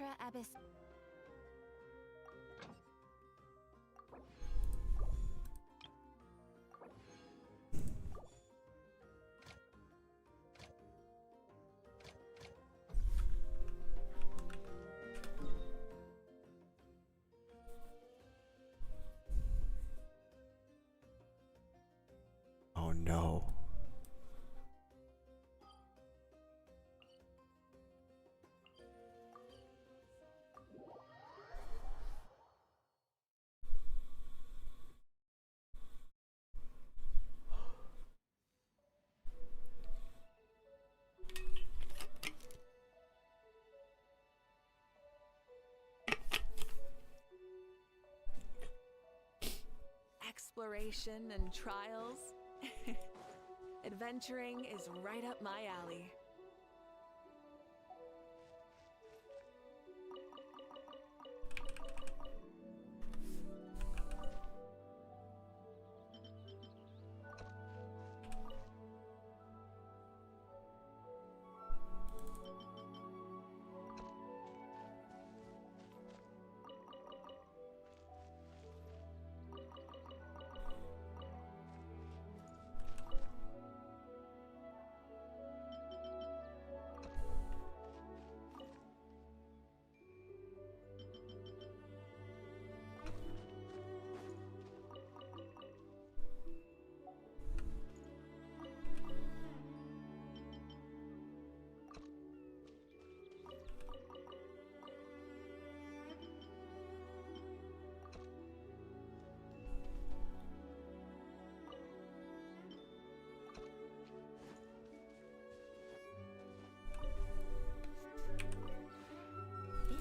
extra abyss. Oh no. Exploration and trials. Adventuring is right up my alley.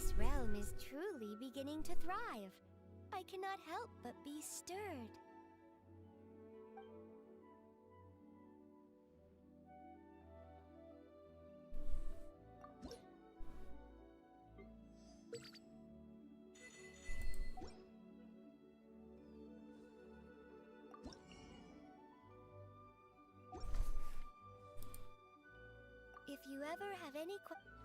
This realm is truly beginning to thrive. I cannot help but be stirred. If you ever have any questions,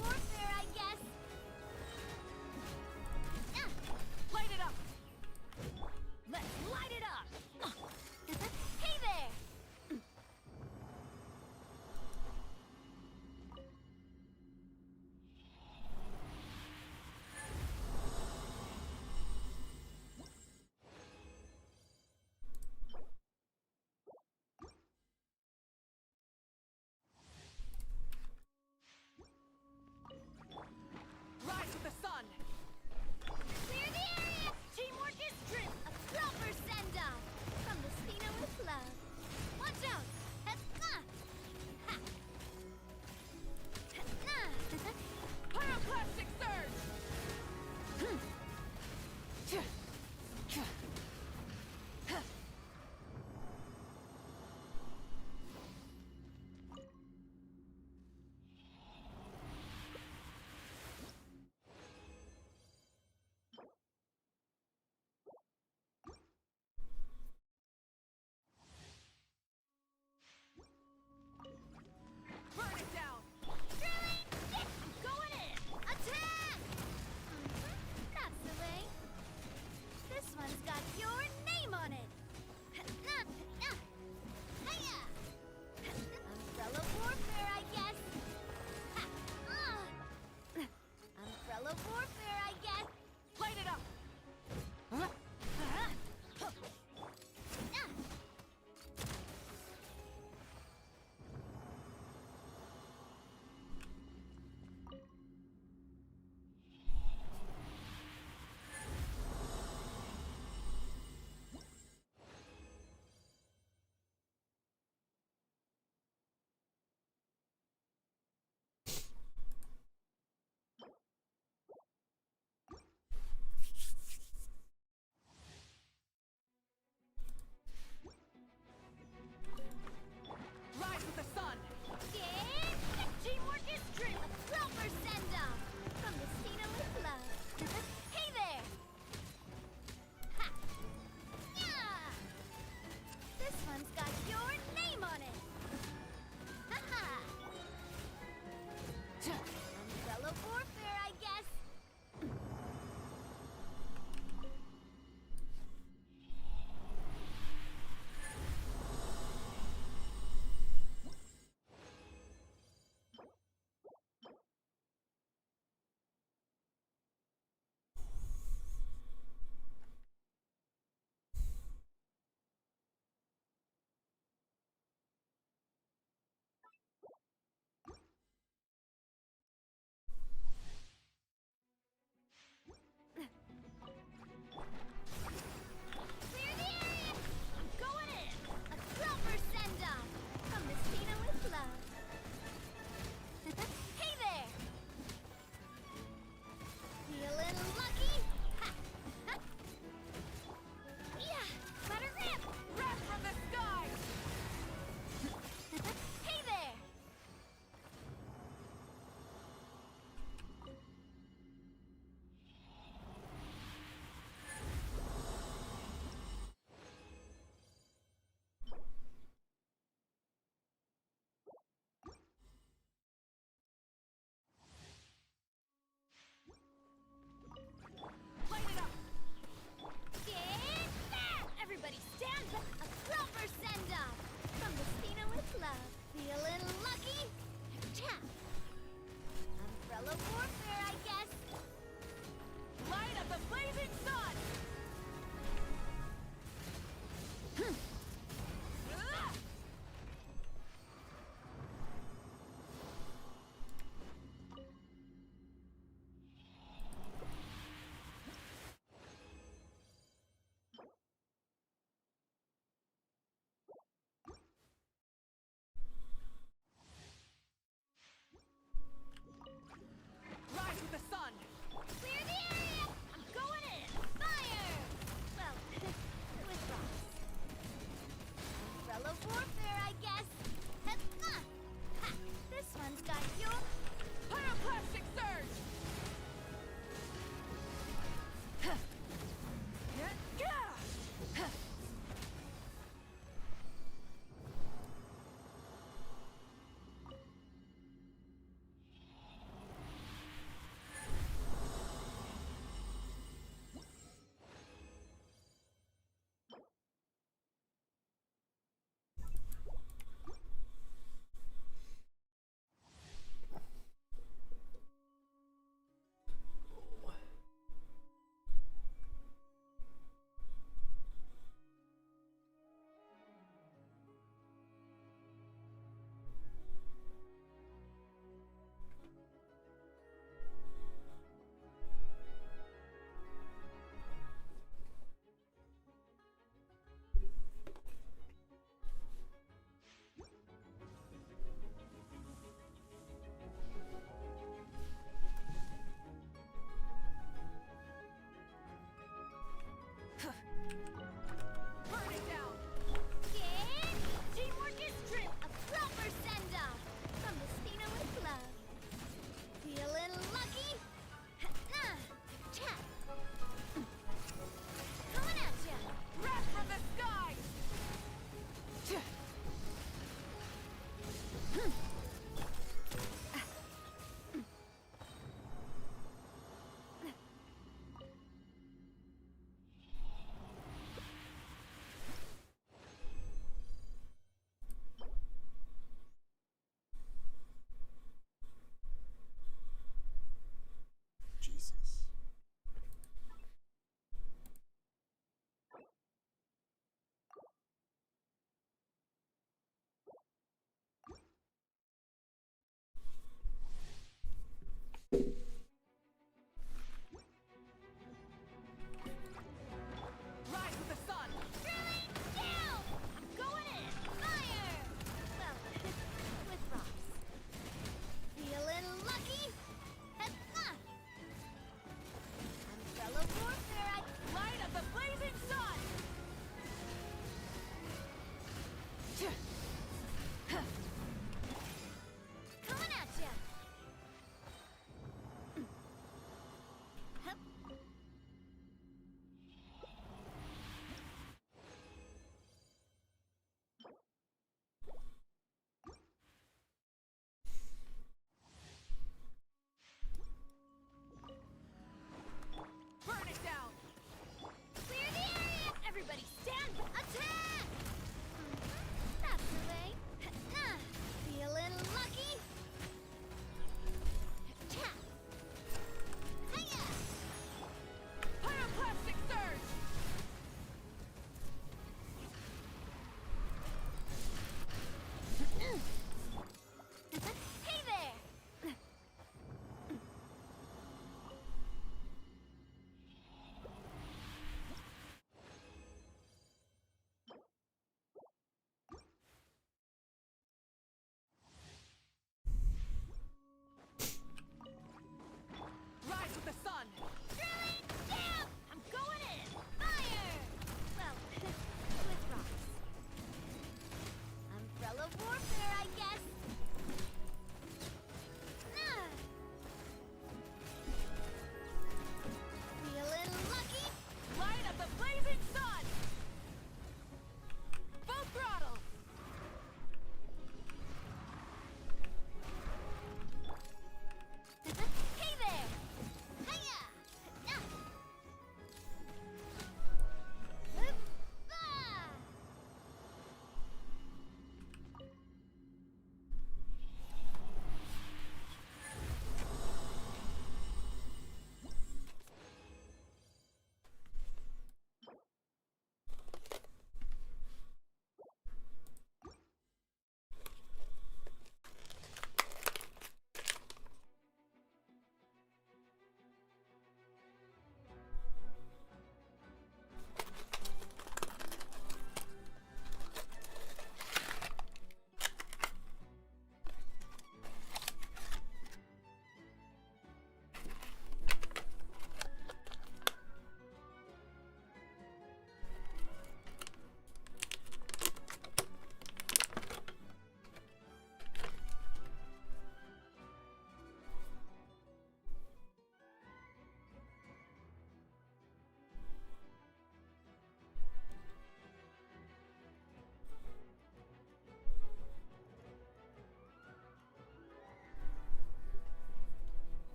warfare, I guess. Light it up! Let's light it up! Hey there!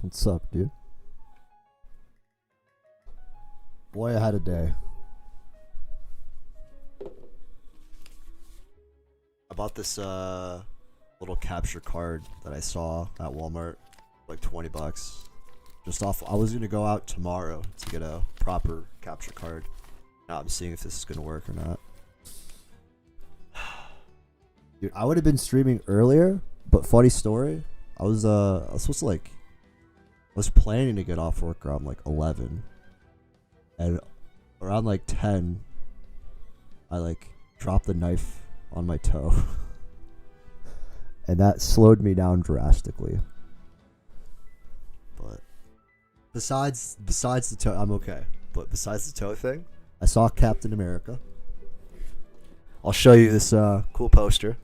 What's up, dude? Boy, I had a day. I bought this little capture card that I saw at Walmart, like $20. Just off. I was gonna go out tomorrow to get a proper capture card. Now I'm seeing if this is gonna work or not. Dude, I would have been streaming earlier, but funny story. I was supposed to I was planning to get off work around like 11, and around like 10, I dropped the knife on my toe, and that slowed me down drastically. But besides the toe, I'm okay. But besides the toe thing, I saw Captain America. I'll show you this cool poster.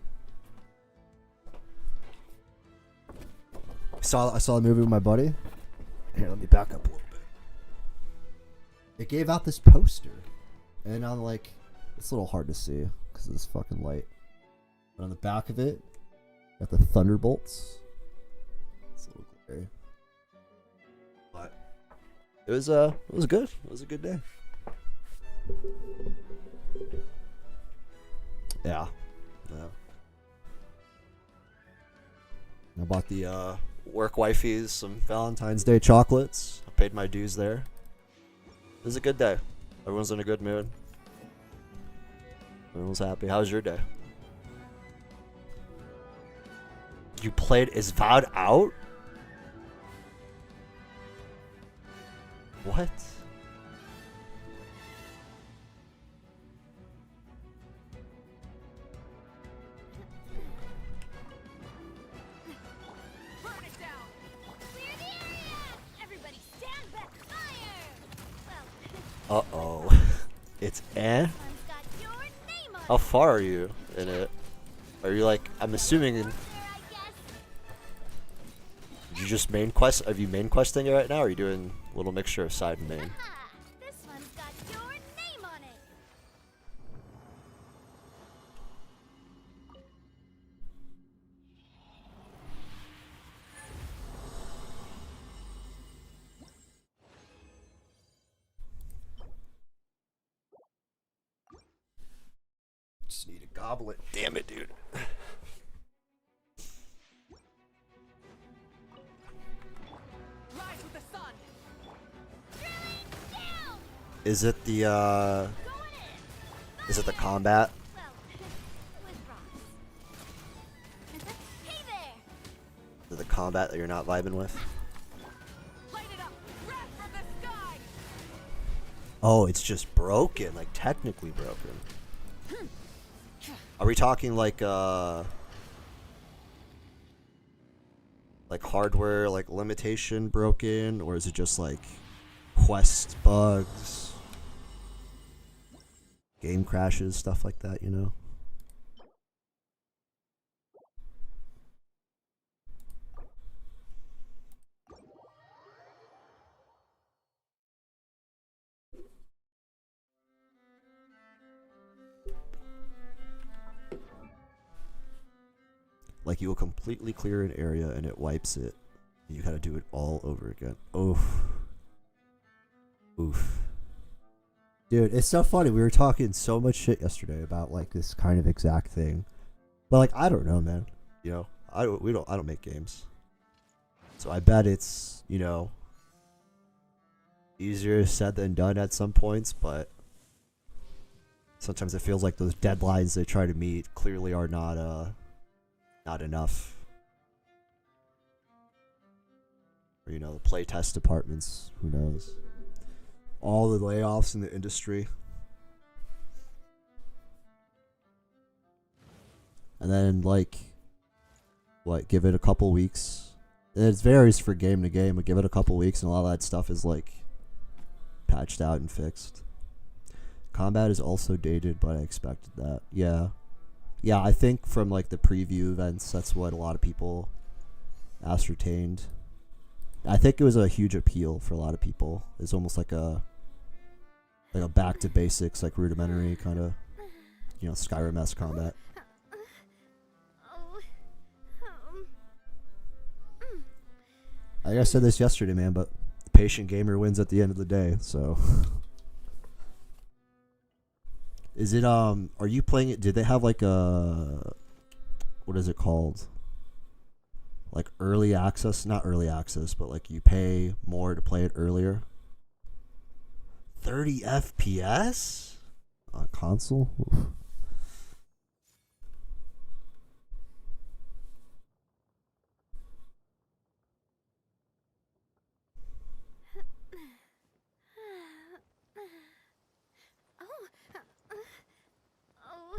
I saw the movie with my buddy. Here, let me back up a little bit. It gave out this poster, and I'm like, it's a little hard to see because of this fucking light. But on the back of it, got the Thunderbolts. It's a little glary, but it was good. It was a good day. Yeah. I bought the work wifeys some Valentine's Day chocolates. I paid my dues there. It was a good day. Everyone's in a good mood. Everyone's happy. How was your day? You played Is Vowed out? What? Uh-oh. It's eh? How far are you in it? Are you I'm assuming did you just main quest? Are you main questing it right now, or are you doing a little mixture of side and main? This one's got your name on it. Just need a goblet. Damn it, dude. Rise with the sun. Is it the combat? Well, with Ross. Hey there. Is it the combat that you're not vibing with? Light it up. Wrath from the sky. Oh, it's just broken, technically broken. Are we talking hardware limitation broken, or is it just quest bugs, game crashes, stuff like that, you know? You will completely clear an area and it wipes it. You gotta do it all over again. Oof. Oof. Dude, it's so funny. We were talking so much shit yesterday about this kind of exact thing. But I don't know, man. You know, I don't make games. So I bet it's, easier said than done at some points, but sometimes it feels like those deadlines they try to meet clearly are not enough. Or, the playtest departments, who knows? All the layoffs in the industry. And then, give it a couple weeks. And it varies for game to game, but give it a couple weeks and a lot of that stuff is, patched out and fixed. Combat is also dated, but I expected that. Yeah. Yeah, I think from the preview events, that's what a lot of people ascertained. I think it was a huge appeal for a lot of people. It's almost like a back to basics, rudimentary kind of, Skyrim-esque combat. I said this yesterday, man, but the patient gamer wins at the end of the day. So, is it Are you playing it? Did they have like a what is it called? Like early access? Not early access, but like you pay more to play it earlier. 30 FPS on console. Oof. Oh,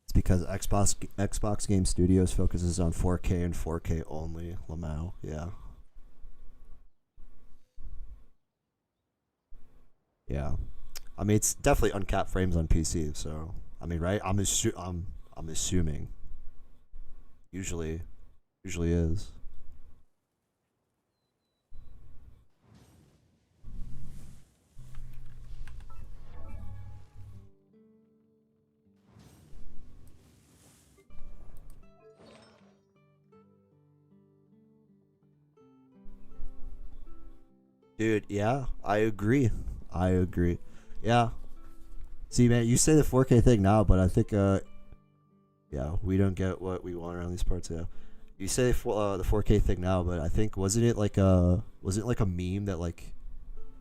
It's because Xbox Game Studios focuses on 4K and 4K only. Lamau, yeah, yeah. I mean, it's definitely uncapped frames on PC. So, I mean, right? I'm assuming. Usually, usually is. Dude, yeah, I agree. I agree. Yeah. See, man, you say the 4K thing now, but I think yeah, we don't get what we want around these parts. Yeah, you say the 4K thing now, but I think wasn't it like a meme that like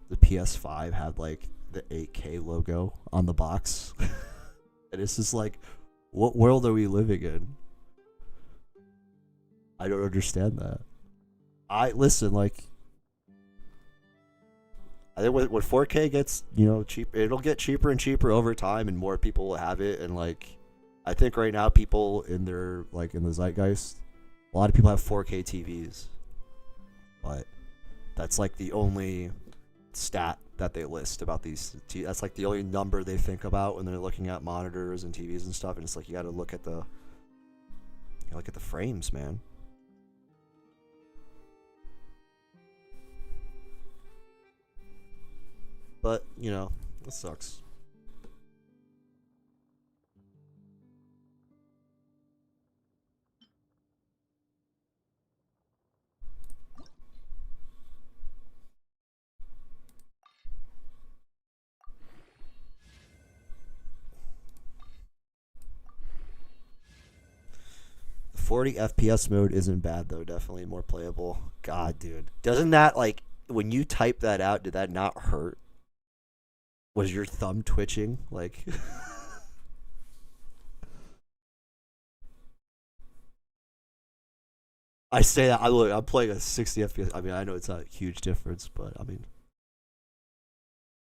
the PS5 had like the 8K logo on the box, and it's just like, what world are we living in? I don't understand that. I listen like. I think when 4K gets cheap, it'll get cheaper and cheaper over time, and more people will have it. And like, I think right now people in their like in the zeitgeist, a lot of people have 4K TVs, but that's like the only stat that they list about these. That's like the only number they think about when they're looking at monitors and TVs and stuff. And it's like you got to look at the frames, man. But it sucks. The 40 FPS mode isn't bad though. Definitely more playable. God, dude, doesn't that like when you type that out? Did that not hurt? Was your thumb twitching? Like, I say that I'm playing a 60 FPS. I mean, I know it's not a huge difference, but I mean,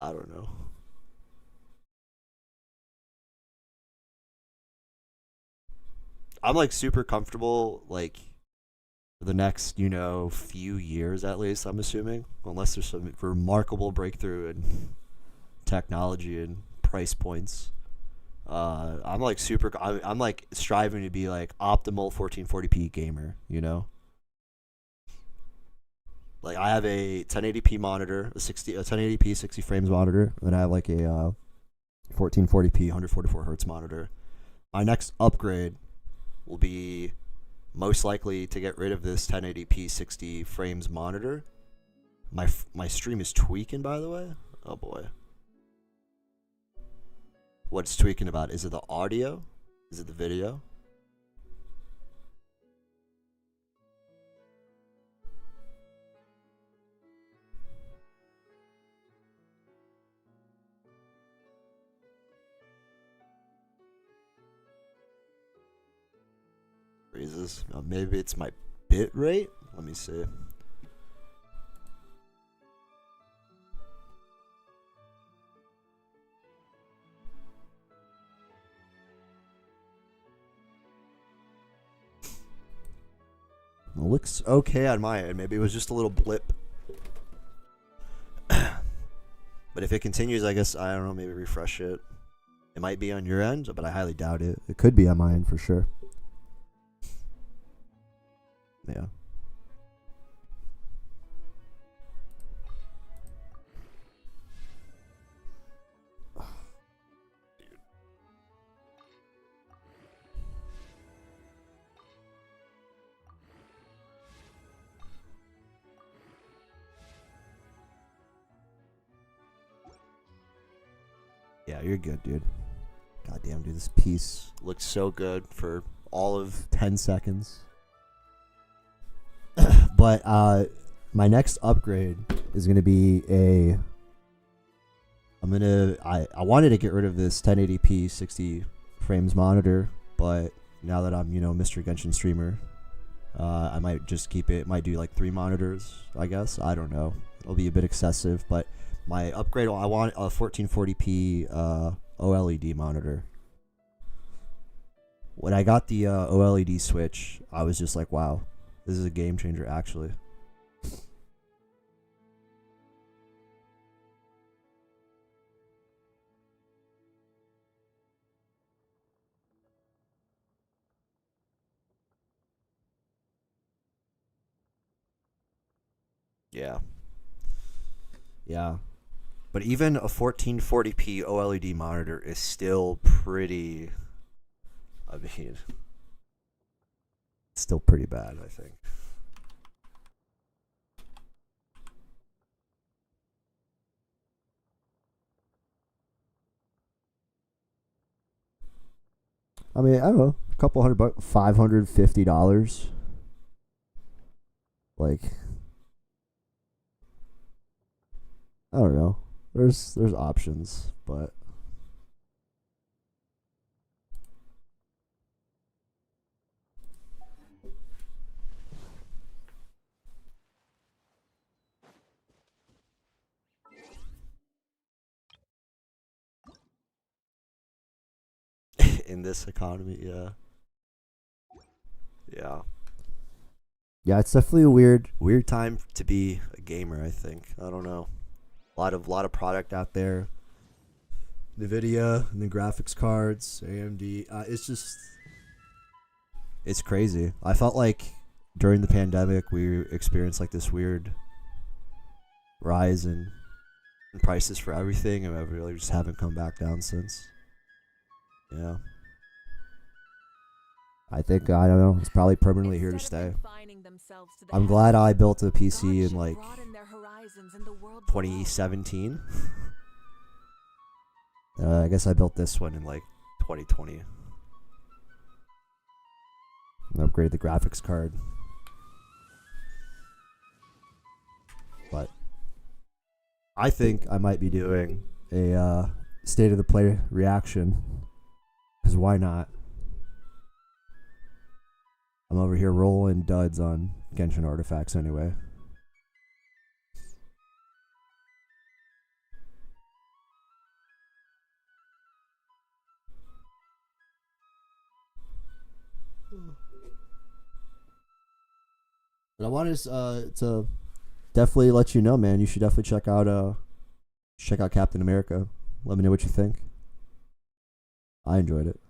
I don't know. I'm like super comfortable, like for the next, few years at least. I'm assuming, unless there's some remarkable breakthrough in technology and price points. I'm like super. I'm like striving to be like optimal 1440p gamer. Like I have a 1080p monitor, a 1080p 60 frames monitor, and I have like a 1440p 144 hertz monitor. My next upgrade will be most likely to get rid of this 1080p 60 frames monitor. My stream is tweaking, by the way. Oh boy. What's tweaking about? Is it the audio? Is it the video? Freezes. Maybe it's my bit rate. Let me see. It looks okay on my end. Maybe it was just a little blip. But if it continues, I guess, I don't know, maybe refresh it. It might be on your end, but I highly doubt it. It could be on my end for sure. Yeah. Yeah, you're good, dude. Goddamn, dude, this piece looks so good for all of 10 seconds. But my next upgrade is gonna be a. I wanted to get rid of this 1080p 60 frames monitor, but now that I'm Mr. Genshin streamer, I might just keep it. Might do like 3 monitors, I guess. I don't know. It'll be a bit excessive, but my upgrade. I want a 1440p OLED monitor. When I got the OLED switch, I was just like, wow, this is a game changer, actually. Yeah. Yeah. But even a 1440p OLED monitor is still pretty. I mean, it's still pretty bad, I think. I mean, I don't know, a couple $100, $550. Like, I don't know. There's options, but in this economy, yeah. Yeah. Yeah, it's definitely a weird time to be a gamer, I think. I don't know. A lot of product out there. Nvidia and the graphics cards, AMD. It's crazy. I felt like during the pandemic we experienced like this weird rise in prices for everything, and I really just haven't come back down since. Yeah. I think, I don't know, it's probably permanently here to stay. I'm glad I built a PC in like 2017. I guess I built this one in like 2020. And upgraded the graphics card. But I think I might be doing a state of the play reaction. Because why not? I'm over here rolling duds on Genshin artifacts anyway. But I wanted to definitely let you know, man. You should definitely check out Captain America. Let me know what you think. I enjoyed it.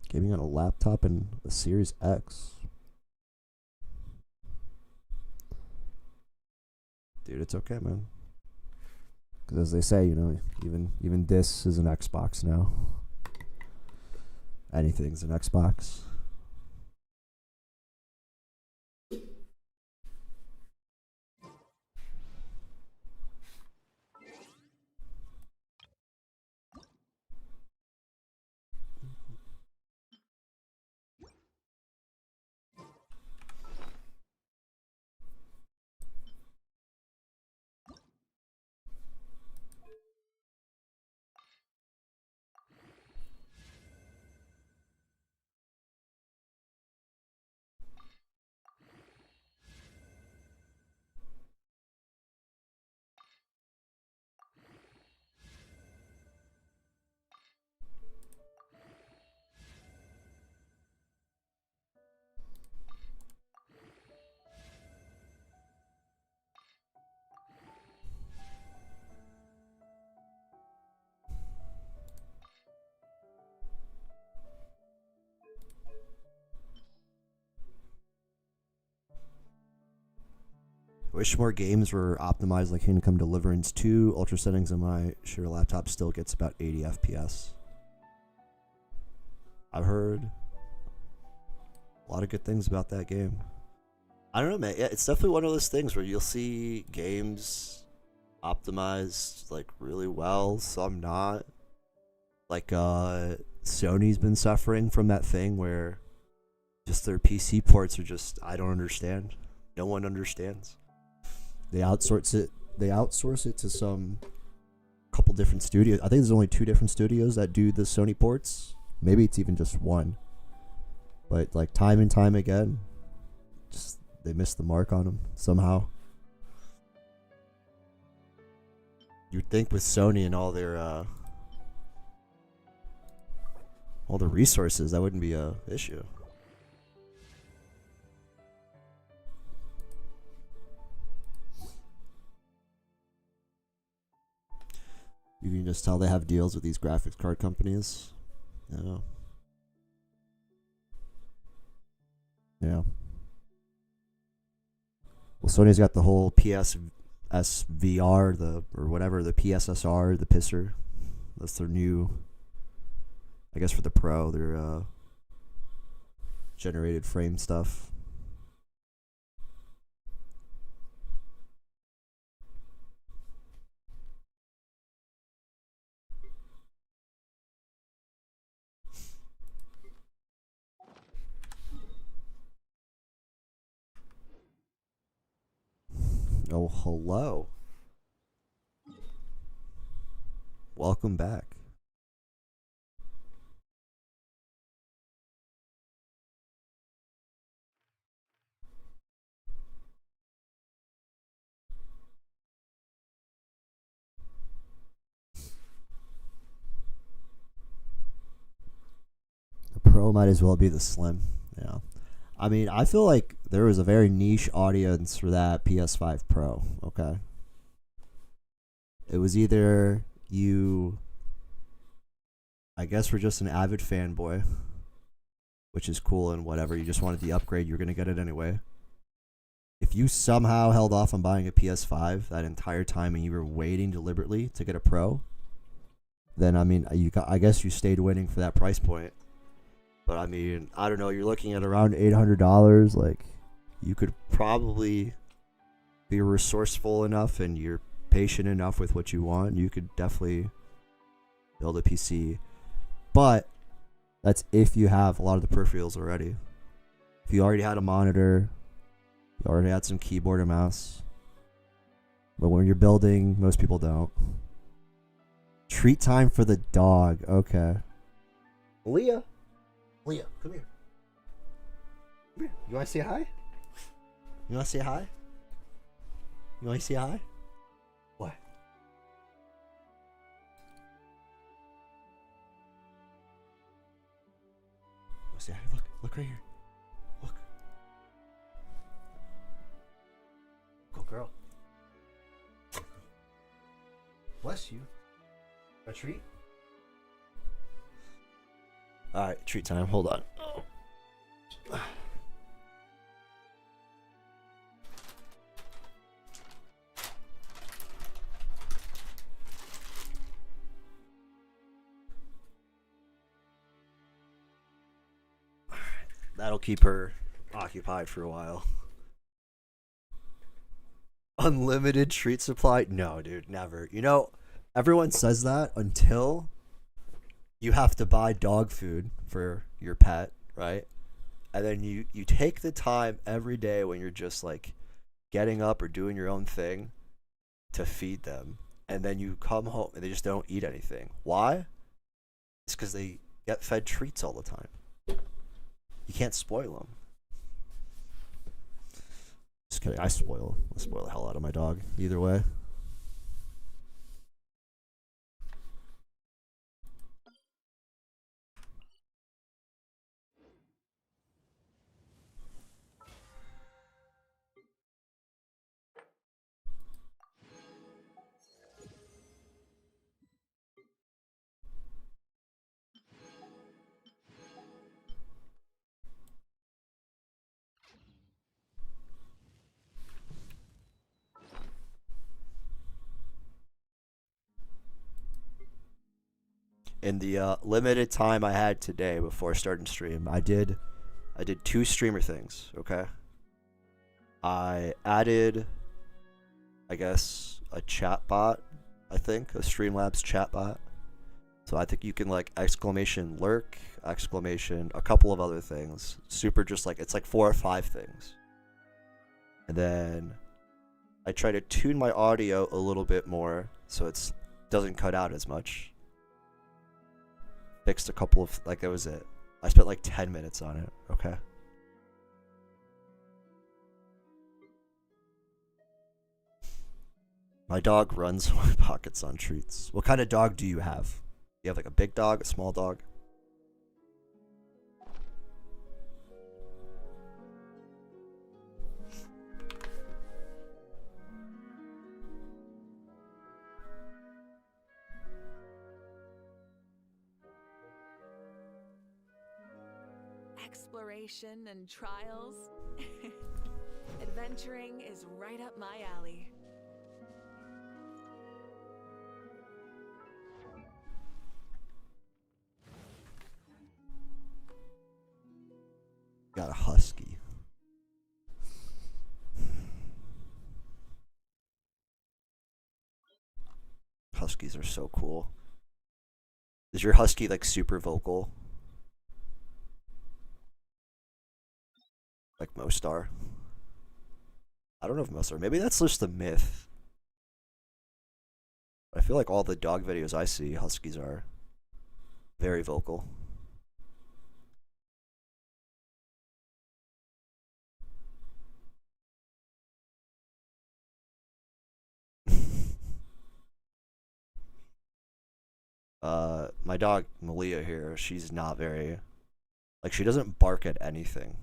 Gaming on a laptop and a Series X. Dude, it's okay, man. Because as they say, even this is an Xbox now. Anything's an Xbox. Wish more games were optimized like Kingdom Come Deliverance 2. Ultra settings on my share laptop still gets about 80 FPS. I've heard a lot of good things about that game. I don't know, man. Yeah, it's definitely one of those things where you'll see games optimized like really well, some not. Like Sony's been suffering from that thing where just their PC ports are just, I don't understand. No one understands. They outsource it to some couple different studios. I think there's only 2 different studios that do the Sony ports. Maybe it's even just one. But like time and time again, just they missed the mark on them somehow. You'd think with Sony and all the resources, that wouldn't be a issue. You can just tell they have deals with these graphics card companies. Yeah. Yeah. Well, Sony's got the whole PSVR, or whatever, the PSSR, the pisser. That's their new, I guess for the Pro, their generated frame stuff. Oh, hello. Welcome back. The Pro might as well be the Slim. Yeah. I mean, I feel like there was a very niche audience for that PS5 Pro, okay? It was either you, I guess, were just an avid fanboy, which is cool and whatever, you just wanted the upgrade, you're going to get it anyway. If you somehow held off on buying a PS5 that entire time and you were waiting deliberately to get a Pro, then, I mean, I guess you stayed winning for that price point. But I mean, I don't know, you're looking at around $800. Like, you could probably be resourceful enough and you're patient enough with what you want. You could definitely build a PC. But that's if you have a lot of the peripherals already. If you already had a monitor, you already had some keyboard and mouse. But when you're building, most people don't. Treat time for the dog. Okay. Leah, come here. Come here. You want to say hi? You want to say hi? You want to say hi? What? Want to say hi? Look right here. Look. Go, girl. Bless you. A treat? Alright, treat time. Hold on. That'll keep her occupied for a while. Unlimited treat supply? No, dude, never. You know, everyone says that until you have to buy dog food for your pet, right? And then you take the time every day when you're just like getting up or doing your own thing to feed them. And then you come home and they just don't eat anything. Why? It's because they get fed treats all the time. You can't spoil them. Just kidding. I spoil the hell out of my dog either way. In the limited time I had today before starting stream, I did 2 streamer things, okay? I added, I guess, a chat bot, I think, a Streamlabs chat bot. So I think you can like exclamation lurk, exclamation, a couple of other things. Super just like, it's like 4 or 5 things. And then I try to tune my audio a little bit more so it doesn't cut out as much. Fixed a couple of, like, that was it. I spent like 10 minutes on it, okay? My dog runs my pockets on treats. What kind of dog do you have? You have like a big dog, a small dog? Exploration and trials. Adventuring is right up my alley. Got a husky. Huskies are so cool. Is your husky like super vocal? Like most are? I don't know if most are. Maybe that's just a myth. I feel like all the dog videos I see, huskies are very vocal. My dog Malia here, she's not very, like, she doesn't bark at anything.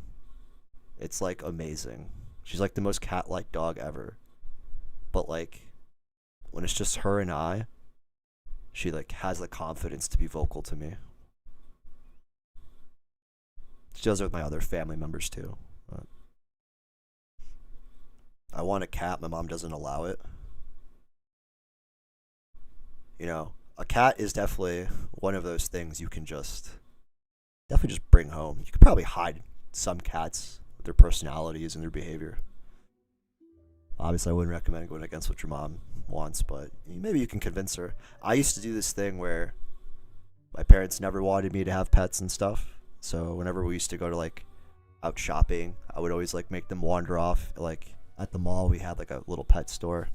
It's like amazing. She's like the most cat-like dog ever. But like, when it's just her and I, she like has the confidence to be vocal to me. She does it with my other family members too. But I want a cat, my mom doesn't allow it. You know, a cat is definitely one of those things you can definitely just bring home. You could probably hide some cats with their personalities and their behavior. Obviously, I wouldn't recommend going against what your mom wants, but maybe you can convince her. I used to do this thing where my parents never wanted me to have pets and stuff. So whenever we used to go to like out shopping, I would always like make them wander off. Like at the mall, we had like a little pet store,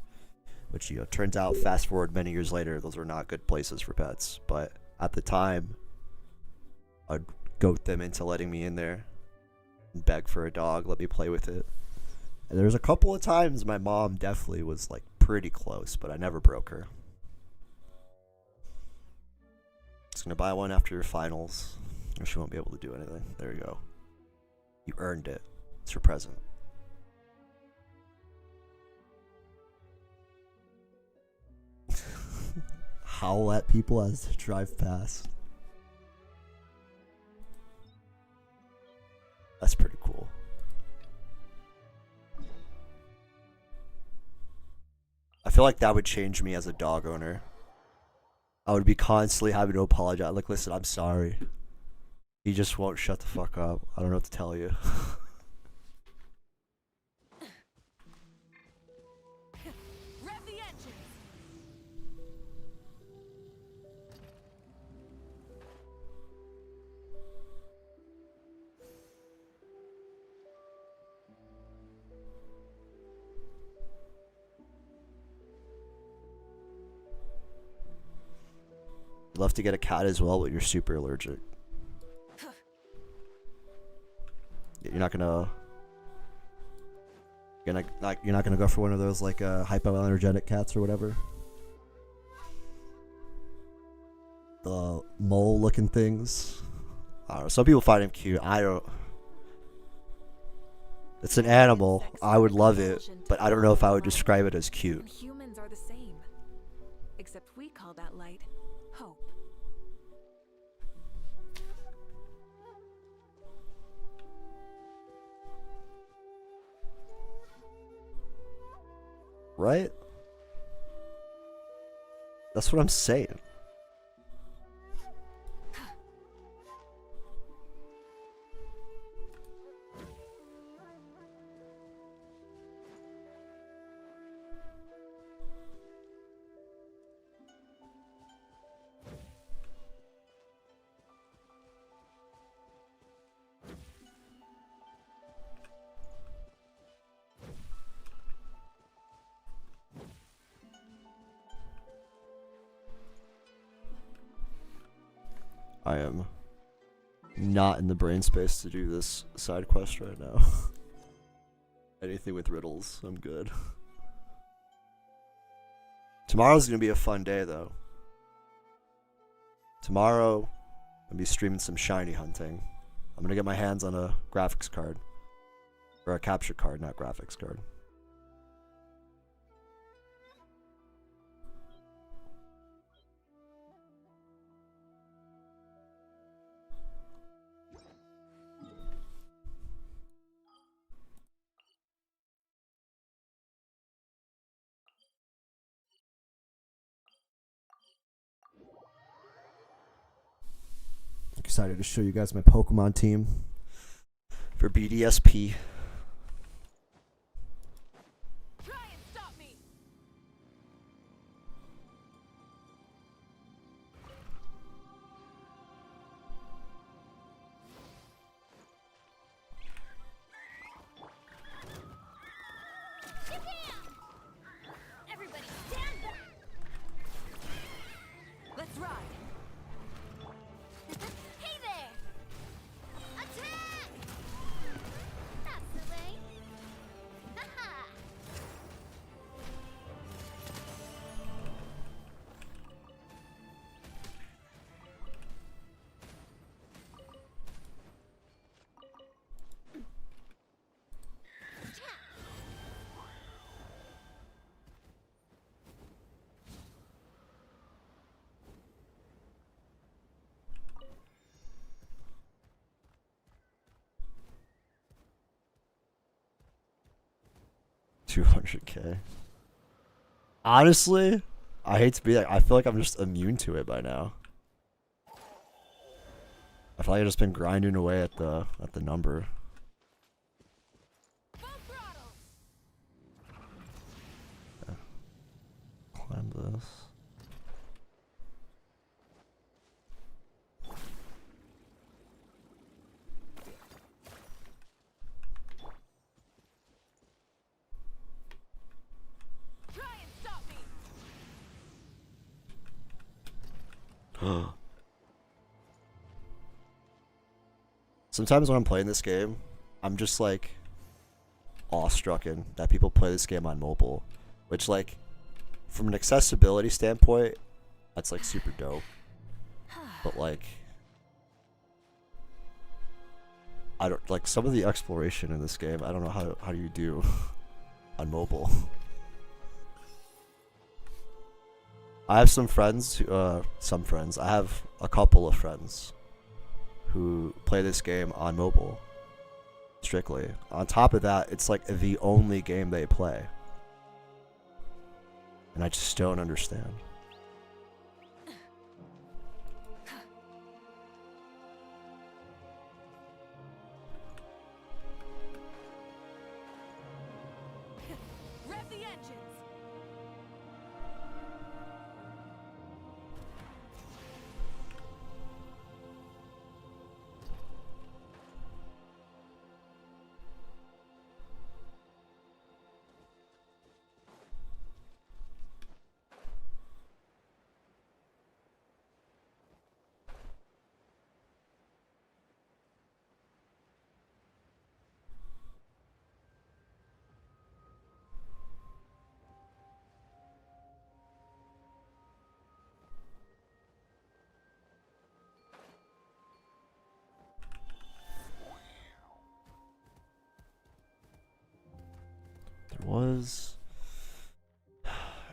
which, you know, turns out, fast forward many years later, those were not good places for pets. But at the time, I'd goat them into letting me in there and beg for a dog, let me play with it. And there was a couple of times my mom definitely was like pretty close, but I never broke her. Just gonna buy one after your finals, or she won't be able to do anything. There you go. You earned it. It's your present. Howl at people as they drive past. That's pretty cool. I feel like that would change me as a dog owner. I would be constantly having to apologize. Like, listen, I'm sorry. He just won't shut the fuck up. I don't know what to tell you. Rev the engine. You'd love to get a cat as well, but you're super allergic. You're not gonna go for one of those like hypoallergenic cats or whatever. The mole looking things. I don't know. Some people find him cute. I don't. It's an animal. I would love it, but I don't know if I would describe it as cute. And humans are the same. Except we call that light hope. Right? That's what I'm saying. I am not in the brain space to do this side quest right now. Anything with riddles, I'm good. Tomorrow's gonna be a fun day though. Tomorrow, I'm gonna be streaming some shiny hunting. I'm gonna get my hands on a graphics card. Or a capture card, not graphics card. Excited to show you guys my Pokemon team for BDSP. Try and stop me. Everybody stand back. Let's ride. Hey there! Attack! That's the way. Haha! $200K. Honestly, I hate to be like, I feel like I'm just immune to it by now. I feel like I've just been grinding away at the number. Full throttle. Climb this. Try and stop me. Sometimes when I'm playing this game, I'm just like awestrucken that people play this game on mobile, which like from an accessibility standpoint, that's like super dope. But like I don't like some of the exploration in this game. I don't know how do you do on mobile. I have some friends. I have a couple of friends who play this game on mobile strictly. On top of that, it's like the only game they play, and I just don't understand. Rev the engines. There was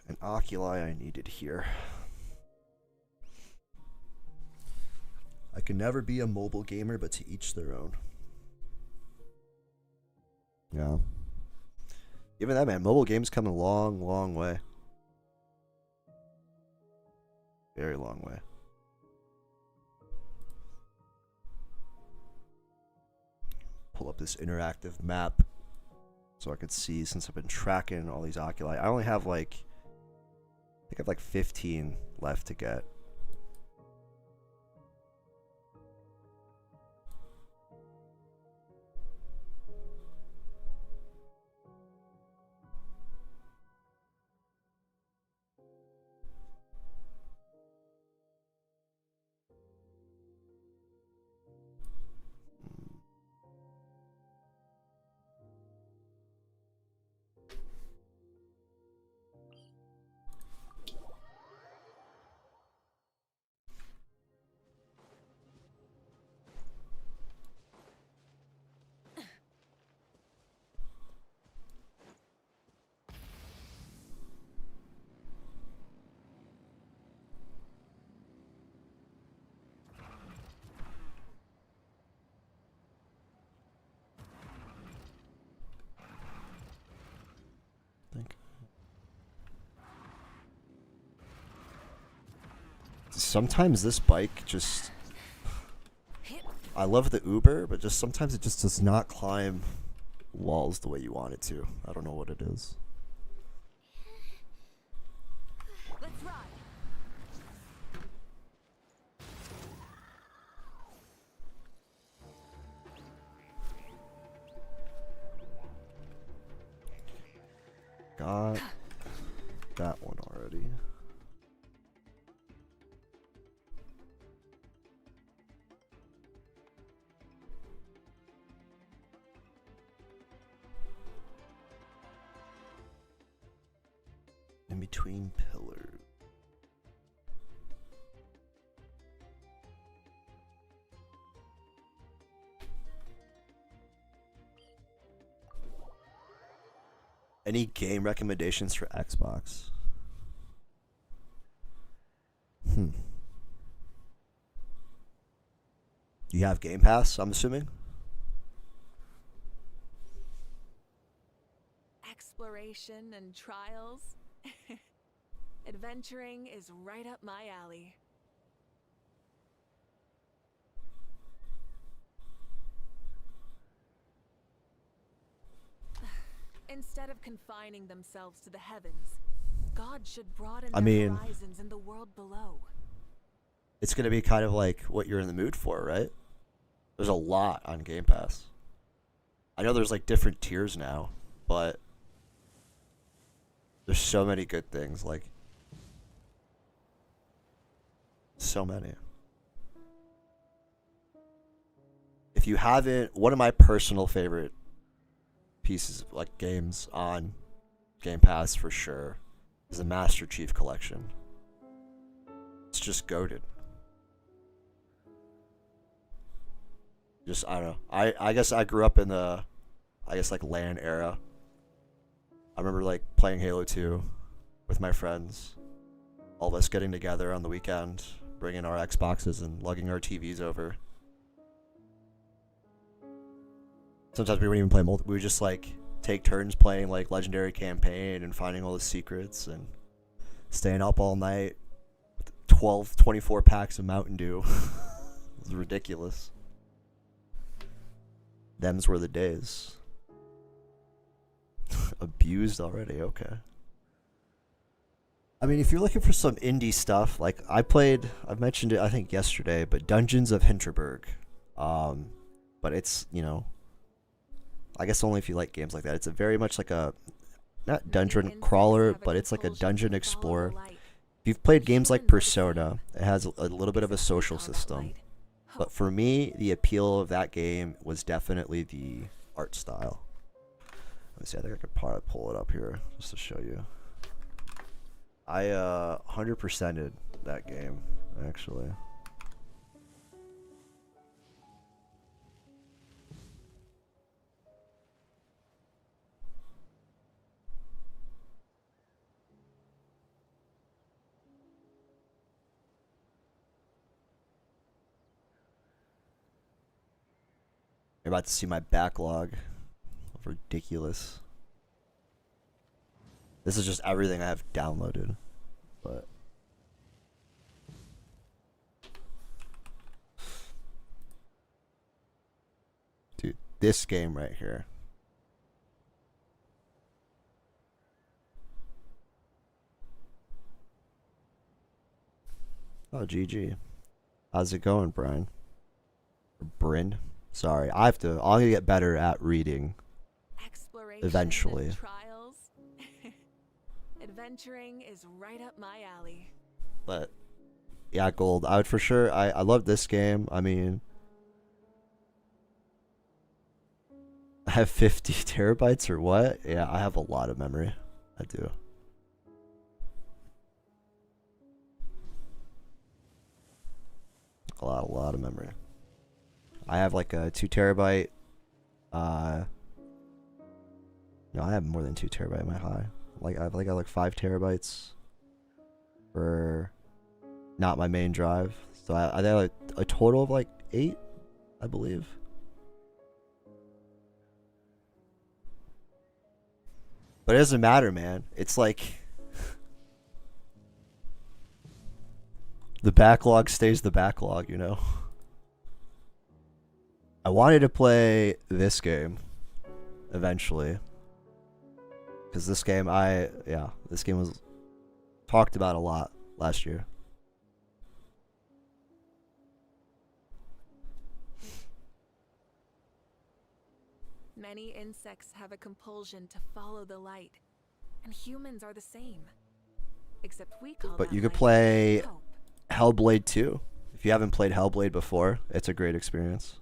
an oculi I needed here. I can never be a mobile gamer, but to each their own. Yeah. Even that, man, mobile games come a long, long way. Very long way. Pull up this interactive map so I could see, since I've been tracking all these oculi. I only have like, I think I have like 15 left to get. sometimes this bike just... I love the Uber, but just sometimes it just does not climb walls the way you want it to. I don't know what it is. Let's ride. Got that one already. In between pillars. Any game recommendations for Xbox? You have Game Pass, I'm assuming? Exploration and trials. Adventuring is right up my alley. Instead of confining themselves to the heavens, God should broaden their horizons in the world below. It's going to be kind of like what you're in the mood for, right? There's a lot on Game Pass. I know there's like different tiers now, but there's so many good things, like so many. If you haven't, one of my personal favorite pieces of like games on Game Pass for sure is the Master Chief Collection. It's just goated. Just I don't know. I guess I grew up in the like LAN era. I remember like playing Halo 2 with my friends. All of us getting together on the weekend, bringing our Xboxes and lugging our TVs over. Sometimes we wouldn't even play we would just like take turns playing like Legendary Campaign and finding all the secrets and staying up all night with 12, 24 packs of Mountain Dew. It was ridiculous. Them's were the days. Abused already, okay. I mean, if you're looking for some indie stuff, like I've mentioned it I think yesterday, but Dungeons of Hinterberg. But it's, you know, I guess only if you like games like that. It's a very much like a, not dungeon crawler, but it's like a dungeon explorer. If you've played games like Persona, it has a little bit of a social system. But for me, the appeal of that game was definitely the art style. Let me see, I think I could probably pull it up here just to show you. I 100%ed that game, actually. You're about to see my backlog of ridiculous. This is just everything I have downloaded, but dude, this game right here. Oh, GG. How's it going, Brian? Or Bryn? Sorry, I'm gonna get better at reading eventually. Trials. Adventuring is right up my alley. But yeah, Gold, I would for sure. I love this game. I mean, I have 50 terabytes or what? Yeah, I have a lot of memory. I do. A lot of memory. I have like a 2 terabyte. No, I have more than 2 terabyte in my high. Like I got like 5 terabytes for not my main drive. So I have like a total of like 8, I believe. But it doesn't matter, man. It's like The backlog stays the backlog, you know. I wanted to play this game eventually. Because this game, this game was talked about a lot last year. Many insects have a compulsion to follow the light, and humans are the same. Except we call But that you could light play hope. Hellblade 2. If you haven't played Hellblade before, it's a great experience.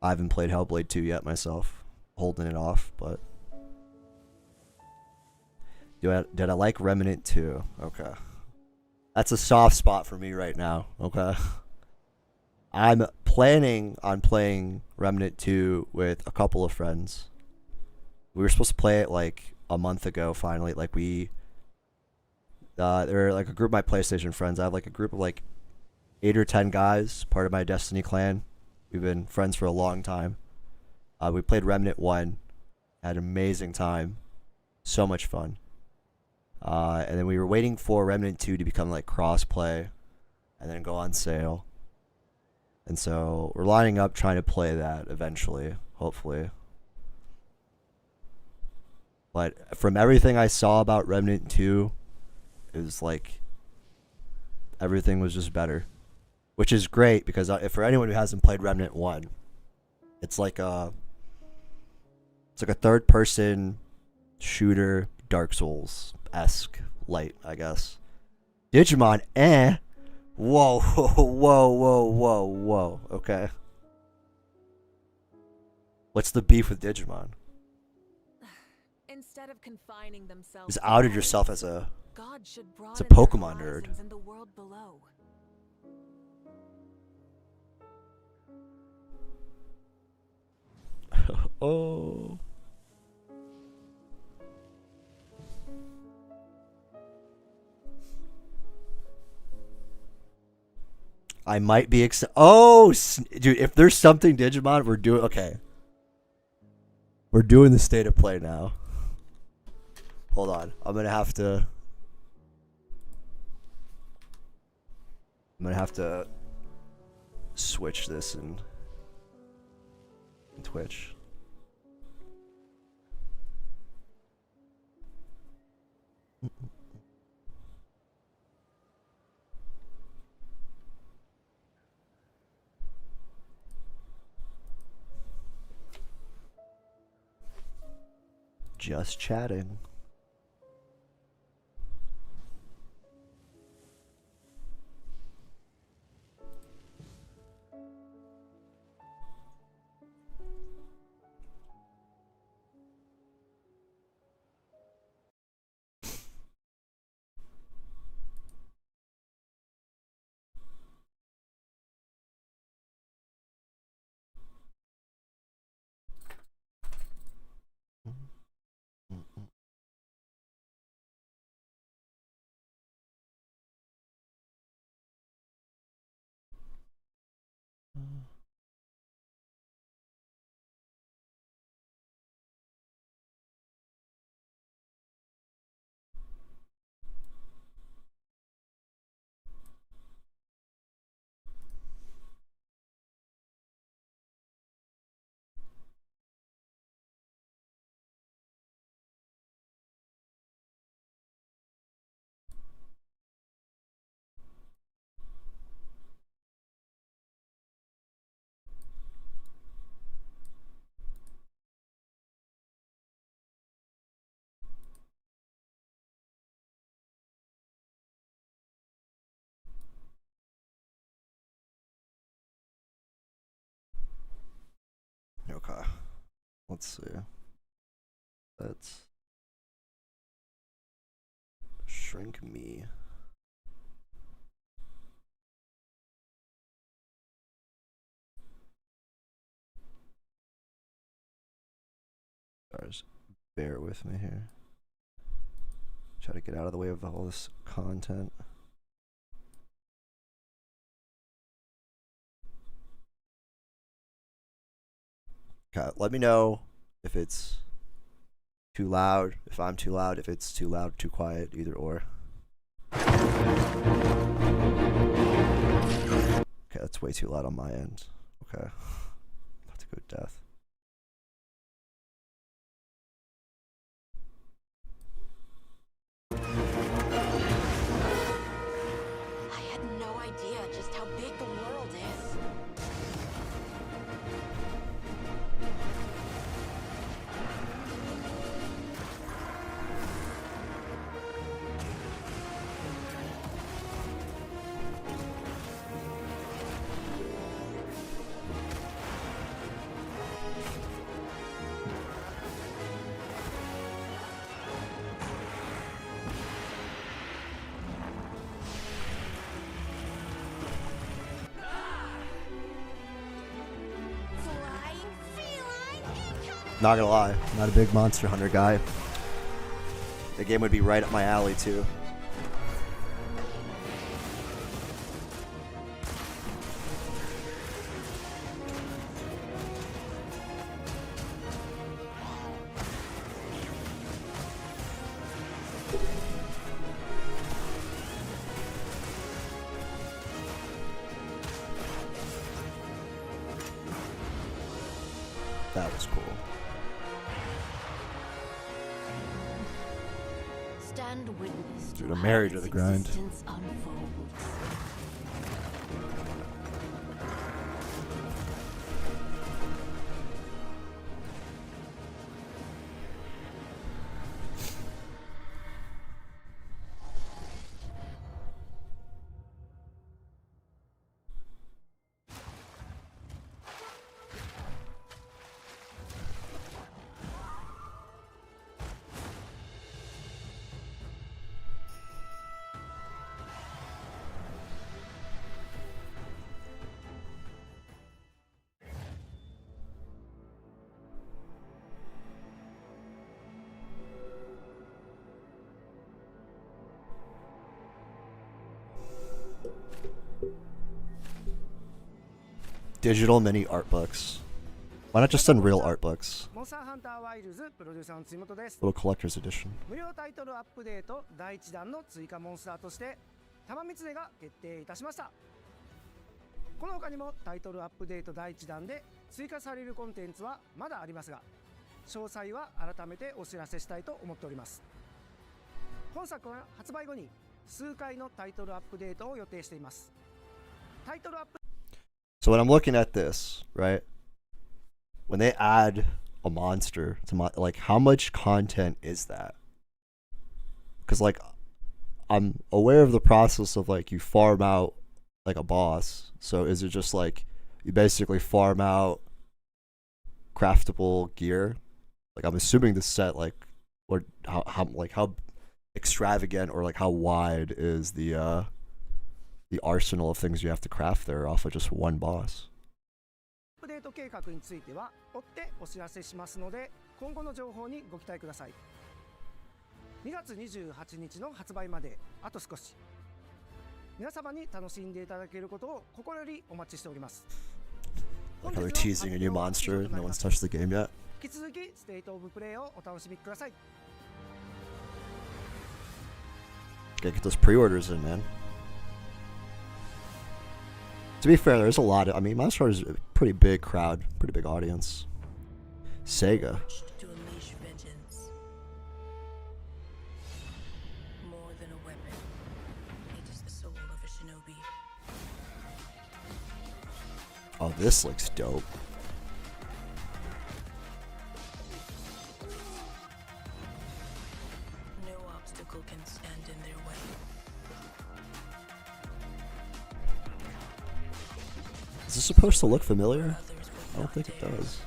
I haven't played Hellblade 2 yet myself. Holding it off, but... Did I like Remnant 2? Okay. That's a soft spot for me right now, okay? I'm planning on playing Remnant 2 with a couple of friends. We were supposed to play it like a month ago finally. Like they're like a group of my PlayStation friends. I have like a group of like 8 or 10 guys, part of my Destiny clan. We've been friends for a long time. We played Remnant 1. Had an amazing time. So much fun. And then we were waiting for Remnant 2 to become like cross-play and then go on sale. And so we're lining up trying to play that eventually, hopefully. But from everything I saw about Remnant 2, it was like everything was just better. Which is great because for anyone who hasn't played Remnant 1, it's like a third-person shooter, Dark Souls-esque light, I guess. Digimon, Whoa, whoa. Okay. What's the beef with Digimon? Instead of confining themselves, Just outed yourself as a God should it's a broaden Pokemon their nerd. horizons in the world below. Oh. I might be dude, if there's something Digimon, we're doing okay. We're doing the state of play now. Hold on. I'm gonna have to switch this in Twitch. Just chatting. Okay. Let's see. Let's shrink me. Guys, bear with me here. Try to get out of the way of all this content. Okay, let me know if it's too loud, if I'm too loud, if it's too loud, too quiet, either or. It's way too loud on my end. Okay. About to go death. I had no idea just how big the world is. Flying feline incoming! Not gonna lie, I'm not a big Monster Hunter guy. The game would be right up my alley too. That was cool. Stand witness Dude, to I'm how married to this the grind. existence unfolds. Digital mini art books. Why not just send real art books? モンスターハンターワイルズプロデューサーの辻本です。 Little collector's edition. 無料タイトルアップデート第1弾の追加モンスターとして玉三つが決定いたしました。この他にもタイトルアップデート第1弾で追加されるコンテンツはまだありますが、詳細は改めてお知らせしたいと思っております。本作は発売後に数回のタイトルアップデートを予定しています。タイトルアップ So when I'm looking at this, right? When they add a monster to my, like, how much content is that? Because, like, I'm aware of the process of, like, you farm out, like, a boss. So is it just, like, you basically farm out craftable gear? Like, I'm assuming the set, like, or how extravagant or, like, how wide is the arsenal of things you have to craft there off of just one boss? アップデート計画については追ってお知らせしますので、今後の情報にご期待ください。2月28日の発売まであと少し。皆様に楽しんでいただけることを心よりお待ちしております。 Like how they're teasing a new monster, no one's touched the game yet. 引き続きステートオブプレイをお楽しみください。 Gotta get those pre-orders in, man. To be fair, there's a lot of, I mean, Monster Hunter is a pretty big crowd, pretty big audience. Sega. To unleash vengeance. More than a weapon, it is the soul of a shinobi. Oh, this looks dope. No obstacle can stand in their way. Is this supposed to look familiar? Others would I don't not think it dare. does.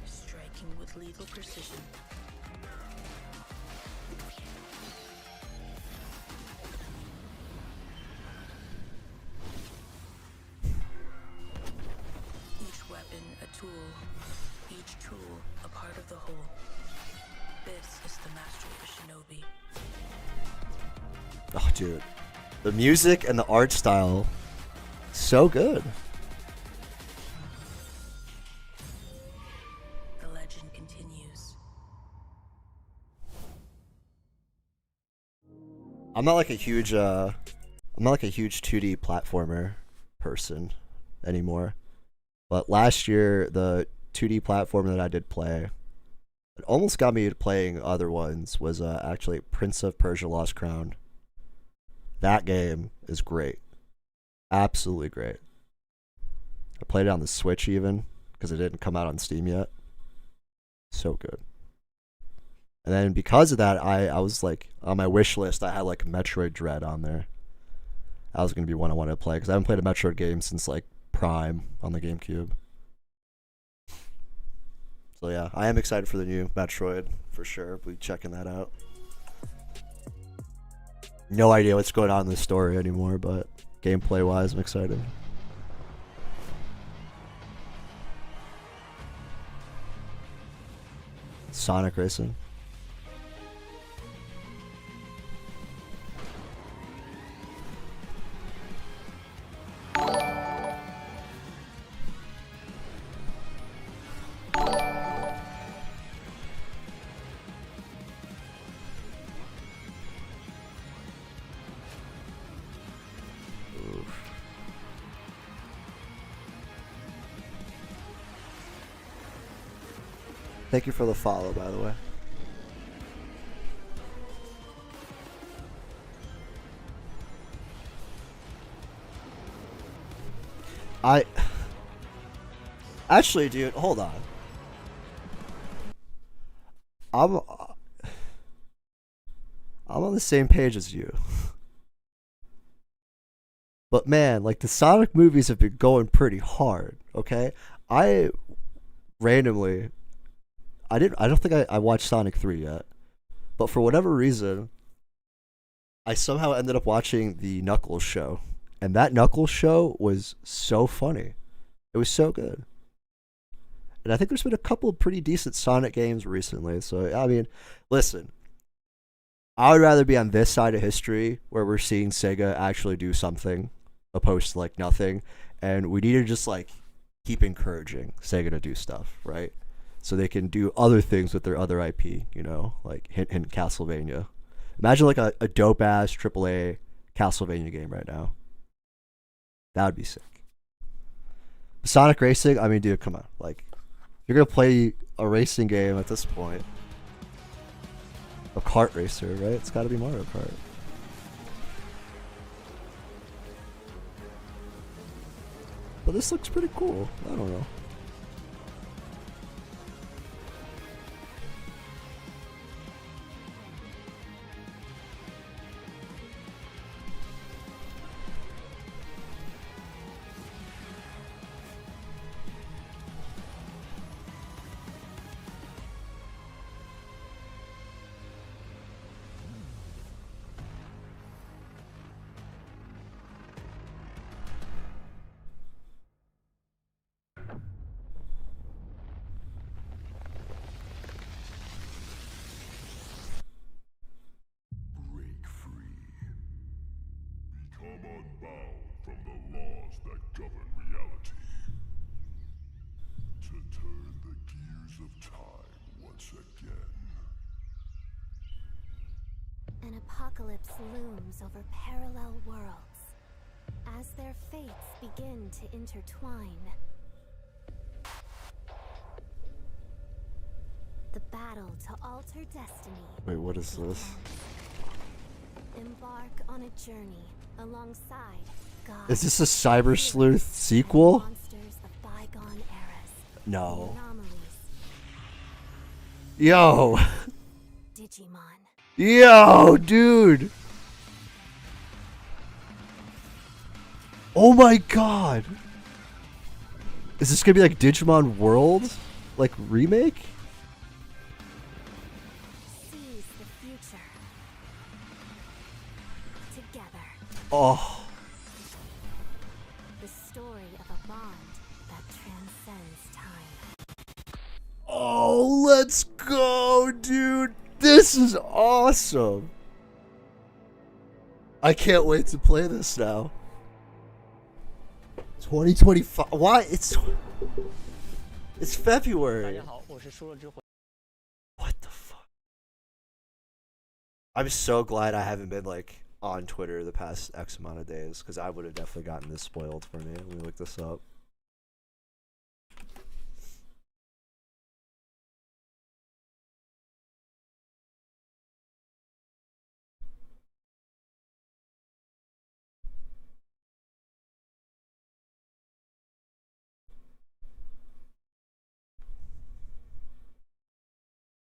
Striking with lethal precision. Each weapon a tool, each tool a part of the whole. This is the mastery of a shinobi. Oh, dude. The music and the art style, so good. The legend continues. I'm not like a huge 2D platformer person anymore. But last year, the 2D platformer that I did play, it almost got me playing other ones, was actually Prince of Persia: Lost Crown. That game is great. Absolutely great. I played it on the Switch even, because it didn't come out on Steam yet. So good. And then because of that, I was like, on my wish list, I had like Metroid Dread on there. That was going to be one I wanted to play, because I haven't played a Metroid game since like Prime on the GameCube. So yeah, I am excited for the new Metroid, for sure. We'll be checking that out. No idea what's going on in the story anymore, but gameplay-wise, I'm excited. Sonic Racing. Thank you for the follow, by the way. Actually, dude, hold on. I'm on the same page as you. But man, like the Sonic movies have been going pretty hard, okay? I randomly I don't think I watched Sonic 3 yet. But for whatever reason, I somehow ended up watching the Knuckles show. And that Knuckles show was so funny. It was so good. And I think there's been a couple of pretty decent Sonic games recently. So, I mean, listen. I would rather be on this side of history where we're seeing Sega actually do something opposed to, like, nothing. And we need to just, like, keep encouraging Sega to do stuff, right? So they can do other things with their other IP, you know? Like, hint, hint, Castlevania. Imagine, like, a dope-ass AAA Castlevania game right now. That would be sick. Sonic Racing, I mean, dude, come on. Like, you're going to play a racing game at this point. A kart racer, right? It's got to be Mario Kart. But this looks pretty cool. I don't know. Unbound from the laws that govern reality. To turn the gears of time once again. An apocalypse looms over parallel worlds as their fates begin to intertwine. The battle to alter destiny. Wait, what is this? Embark on a journey alongside God. Is this a Cyber Sleuth sequel? Monsters of bygone eras. No. Anomalies. Yo. Digimon. Yo, dude. Oh my god. Is this gonna be like Digimon World? Like remake? Seize the future. Together. Oh. The story of a bond that transcends time. Oh, let's go, dude. This is awesome. I can't wait to play this now. 2025. Why? It's February. What the fuck? I'm so glad I haven't been like on Twitter the past X amount of days, because I would have definitely gotten this spoiled for me. Let me look this up.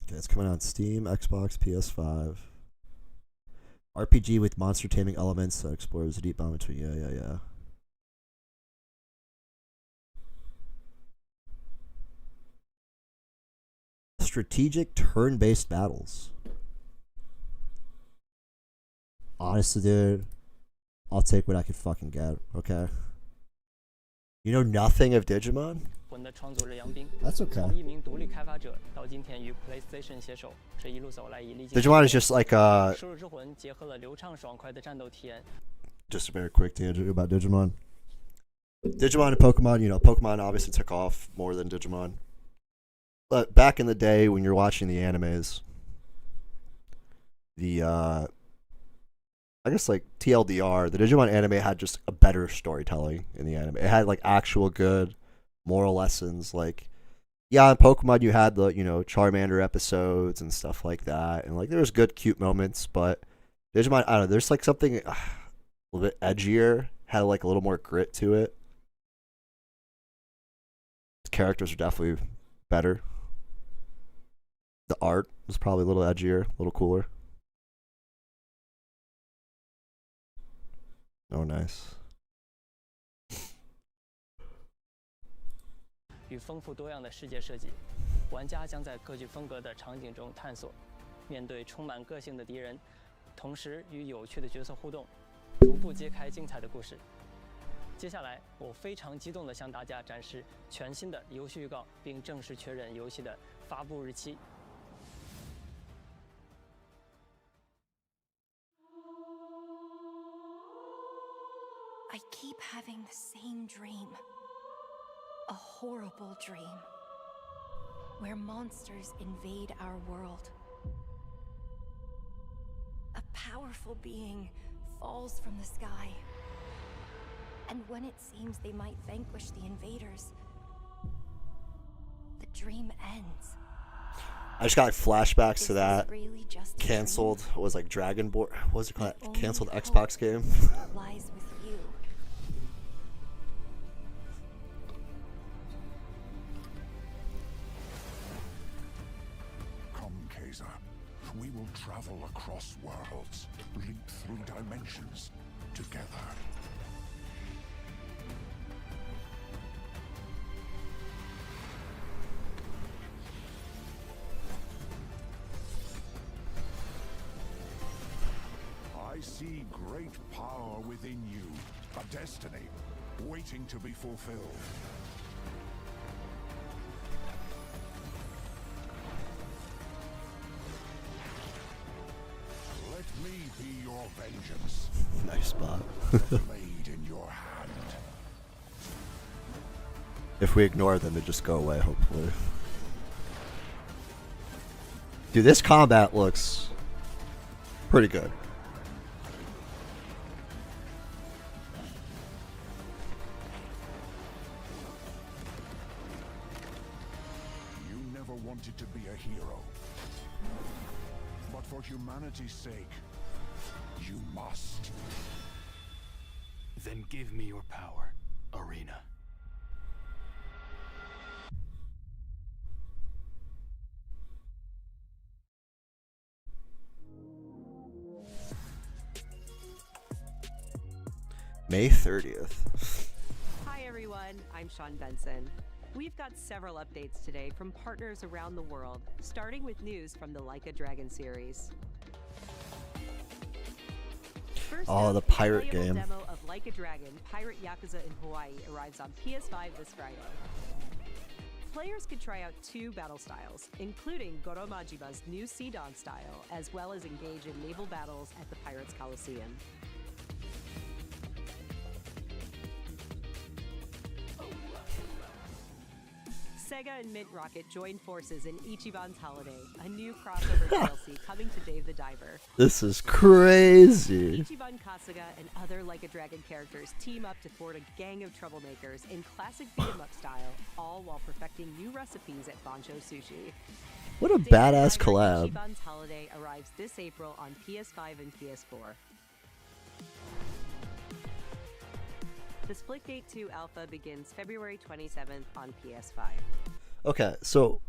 Okay, it's coming out on Steam, Xbox, PS5. RPG with monster taming elements that explores the deep bond between. Yeah. Strategic turn-based battles. Honestly, dude, I'll take what I can fucking get. Okay. You know nothing of Digimon? That's okay. Digimon is just like just a very quick tangent about Digimon. Digimon and Pokemon, you know, Pokemon obviously took off more than Digimon. But back in the day when you're watching the animes, I guess like TLDR, the Digimon anime had just a better storytelling in the anime. It had like actual good moral lessons. Like, yeah, in Pokemon you had the, you know, Charmander episodes and stuff like that, and like there was good cute moments, but Digimon, I don't know, there's like something a little bit edgier, had like a little more grit to it. The characters are definitely better. The art was probably a little edgier, a little cooler. Oh, nice. 与丰富多样的世界设计，玩家将在各具风格的场景中探索，面对充满个性的敌人，同时与有趣的角色互动，逐步揭开精彩的故事。接下来，我非常激动地向大家展示全新的游戏预告，并正式确认游戏的发布日期。 I keep having the same dream. A horrible dream. Where monsters invade our world. A powerful being falls from the sky. And when it seems they might vanquish the invaders, the dream ends. I just got flashbacks to Is that this really just a canceled, dream? was like Dragon Ball, what was it called? The only Canceled hope Xbox game. lies with you. Come, Kaiser. We will travel across worlds, leap through dimensions, together. I see great power within you, a destiny waiting to be fulfilled. Let me be your vengeance, Nice spot. blade in your hand. If we ignore them, they just go away, hopefully. Dude, this combat looks pretty good. You never wanted to be a hero. But for humanity's sake, you must. Then give me your power, Arena. May 30th. Hi everyone, I'm Sean Benson. We've got several updates today from partners around the world, starting with news from the Like a Dragon series. First Oh, up, the pirate a playable game. demo of Like a Dragon, Pirate Yakuza in Hawaii arrives on PS5 this Friday. Players can try out 2 battle styles, including Goro Majima's new Sea Dawn style, as well as engage in naval battles at the Pirates Coliseum. Sega and Mint Rocket join forces in Ichiban's Holiday, a new crossover DLC coming to Dave the Diver. This is crazy. Ichiban Kasuga and other Like a Dragon characters team up to thwart a gang of troublemakers in classic beat-em-up style, all while perfecting new recipes at Bancho Sushi. What a Dave badass the Diver collab. Ichiban's Holiday arrives this April on PS5 and PS4. The Splitgate 2 alpha begins February 27th on PS5. Okay, so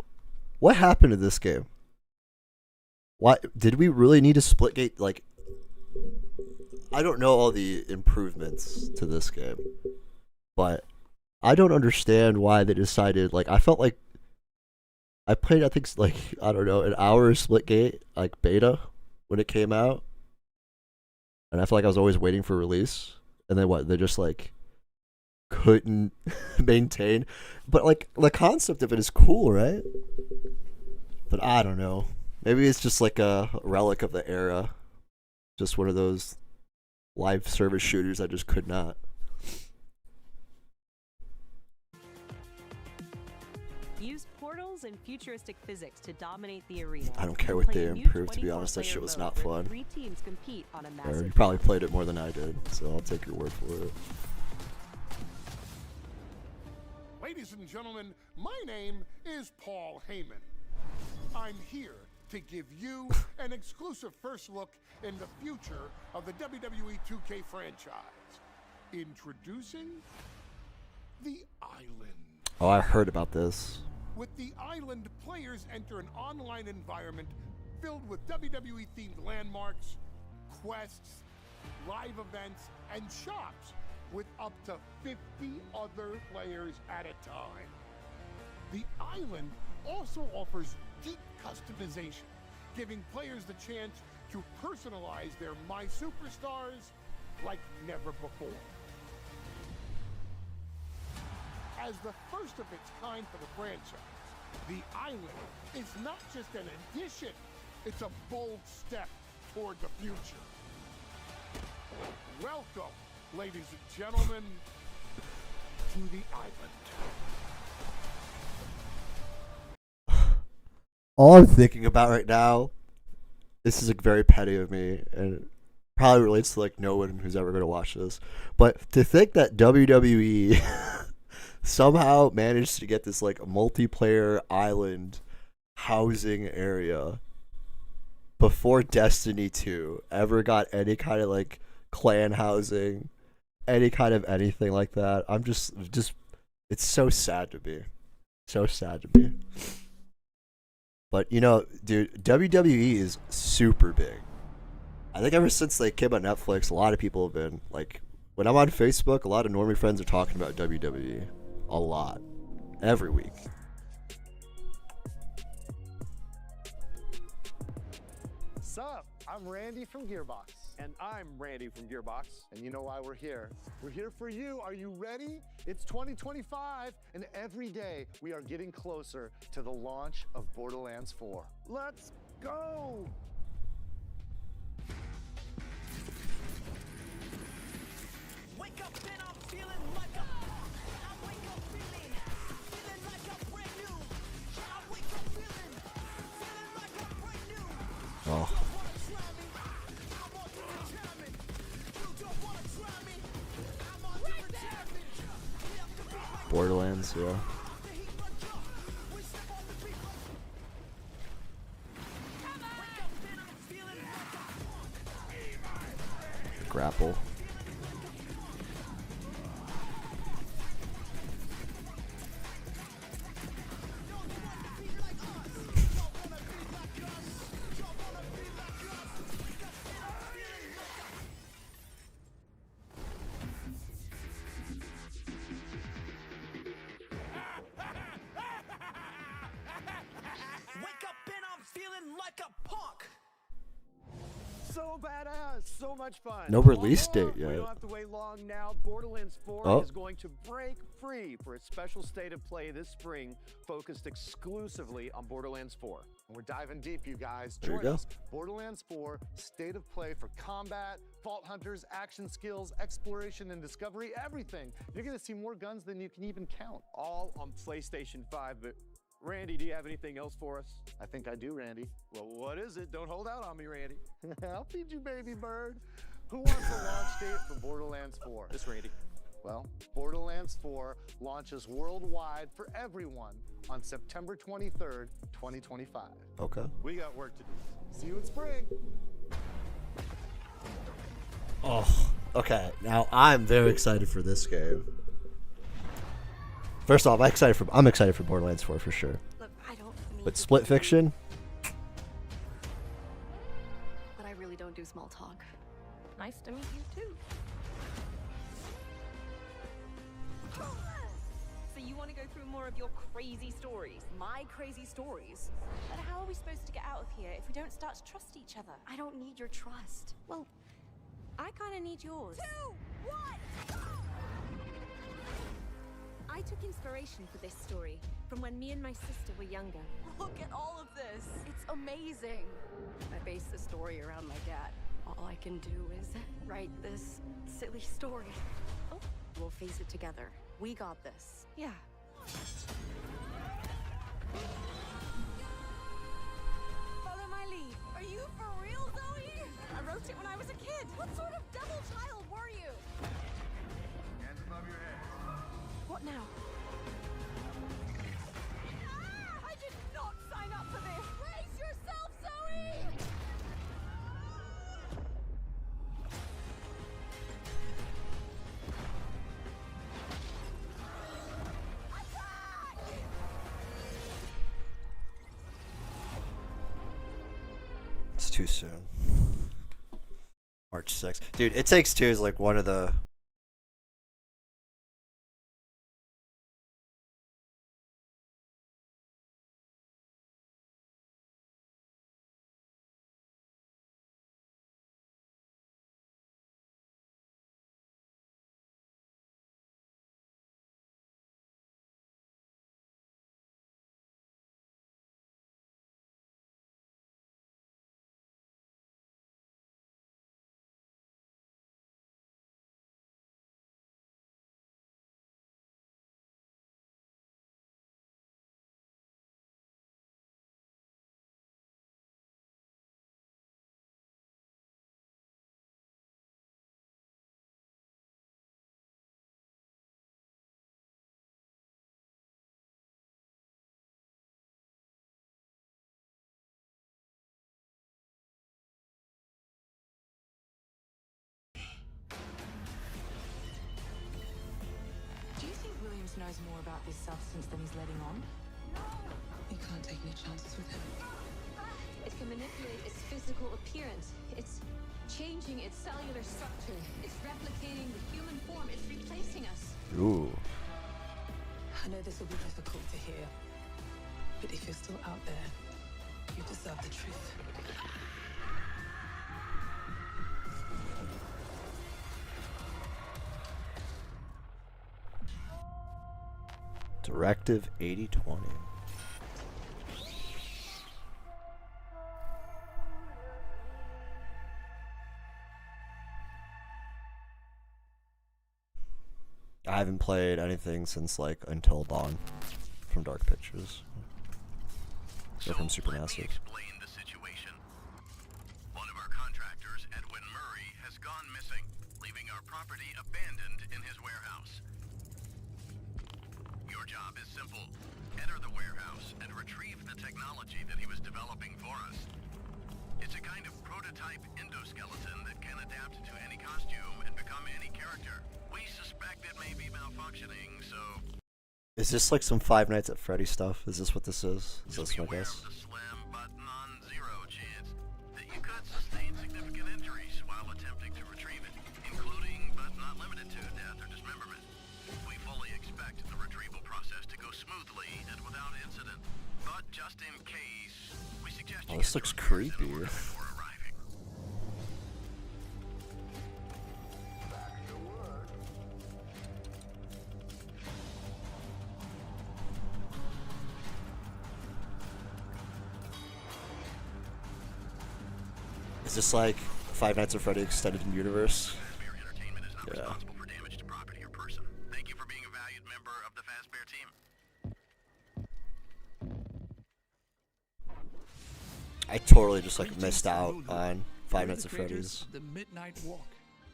what happened to this game? Why did we really need a Splitgate? Like, I don't know all the improvements to this game, but I don't understand why they decided. Like, I felt like I played, I think, like, I don't know, an hour of Splitgate, like beta when it came out, and I feel like I was always waiting for release. And then what? They just like couldn't maintain, but like the concept of it is cool, right? But I don't know, maybe it's just like a relic of the era, just one of those live service shooters I just could not. Use portals and futuristic physics to dominate the arena. I don't care what Play they a new improved, to be 24 honest. That player shit was mode not where fun. 3 teams compete on a Or massive you probably played it more than I did, so I'll take your word for it. Ladies and gentlemen, my name is Paul Heyman. I'm here to give you an exclusive first look in the future of the WWE 2K franchise. Introducing the Island. Oh, I heard about this. With the Island, players enter an online environment filled with WWE-themed landmarks, quests, live events, and shops with up to 50 other players at a time. The Island also offers deep customization, giving players the chance to personalize their My Superstars like never before. As the first of its kind for the franchise, the Island is not just an addition, it's a bold step toward the future. Welcome, ladies and gentlemen, to the Island. All I'm thinking about right now, this is like very petty of me, and it probably relates to like no one who's ever going to watch this, but to think that WWE somehow managed to get this like multiplayer island housing area before Destiny 2 ever got any kind of like clan housing, any kind of anything like that. I'm just it's so sad to me. So sad to me. But you know, dude, WWE is super big. I think ever since they came on Netflix, a lot of people have been like, when I'm on Facebook, a lot of normie friends are talking about WWE. A lot. Every week. Sup? I'm Randy from Gearbox. And I'm Randy from Gearbox. And you know why we're here? We're here for you. Are you ready? It's 2025, and every day we are getting closer to the launch of Borderlands 4. Let's go! Wake up and I'm feeling like a I wake up feeling like I'm brand new. I wake up feeling like I'm brand new. Oh. Borderlands, yeah. Grapple. Wake up and I'm feeling like a punk. So badass, so much fun. No release date We yet. don't have to wait long now. Borderlands 4 Oh. is going to break free for a special state of play this spring, focused exclusively on Borderlands 4. We're diving deep, you guys. There you Join go. us. Borderlands 4, state of play for combat, vault hunters, action skills, exploration and discovery, everything. You're gonna see more guns than you can even count. All on PlayStation 5, but Randy, do you have anything else for us? I think I do, Randy. Well, what is it? Don't hold out on me, Randy. I'll feed you, baby bird. Who wants a launch date for Borderlands 4? It's Randy. Well, Borderlands 4 launches worldwide for everyone on September 23rd, 2025. Okay. We got work to do. See you in spring. Oh, okay. Now I'm very excited for this game. First off, I'm excited for Borderlands 4 for sure. Look, I don't mean But Split Fiction, but I really don't do small talk. Nice to meet you too. So you want to go through more of your crazy stories? My crazy stories. But how are we supposed to get out of here if we don't start to trust each other? I don't need your trust. Well, I kind of need yours. 2, 1. I took inspiration for this story from when me and my sister were younger. Look at all of this. It's amazing. I base the story around my dad. All I can do is write this silly story. Oh, we'll face it together. We got this. Yeah. Follow my lead. Are you for real, Zoe? I wrote it when I was a kid. What sort of double child were you? Hands above your head. What now? I did not sign up for this. Brace yourself, Zoe! it's too soon. March 6th. Dude, It Takes Two is like one of the Do you think Williams knows more about this substance than he's letting on? You can't take any chances with him. It can manipulate its physical appearance. It's changing its cellular structure. It's replicating the human form. It's replacing us. Ooh. I know this will be difficult to hear, but if you're still out there, you deserve the truth. Directive 8020. I haven't played anything since like Until Dawn from Dark Pictures. Or from Supermassive. Explain the situation. One of our contractors, Edwin Murray, has gone missing, leaving our property abandoned in his warehouse. Your job is simple. Enter the warehouse and retrieve the technology that he was developing for us. It's a kind of prototype endoskeleton that can adapt to any costume and become any character. We suspect it may be malfunctioning, so... Is this like some Five Nights at Freddy stuff? Is this what this is? Is this my guess? The slim but non-zero chance that you could sustain significant injuries while attempting to retrieve it, including but not limited to death or dismemberment. We fully expect the retrieval process to go smoothly and without incident, but just in case, we suggest Oh, this looks creepy. Is this like Five Nights at Freddy extended universe? Yeah. Thank you for being a valued member of the Fazbear team. I totally just like missed out on Five Nights at Freddy's. The Midnight Walk,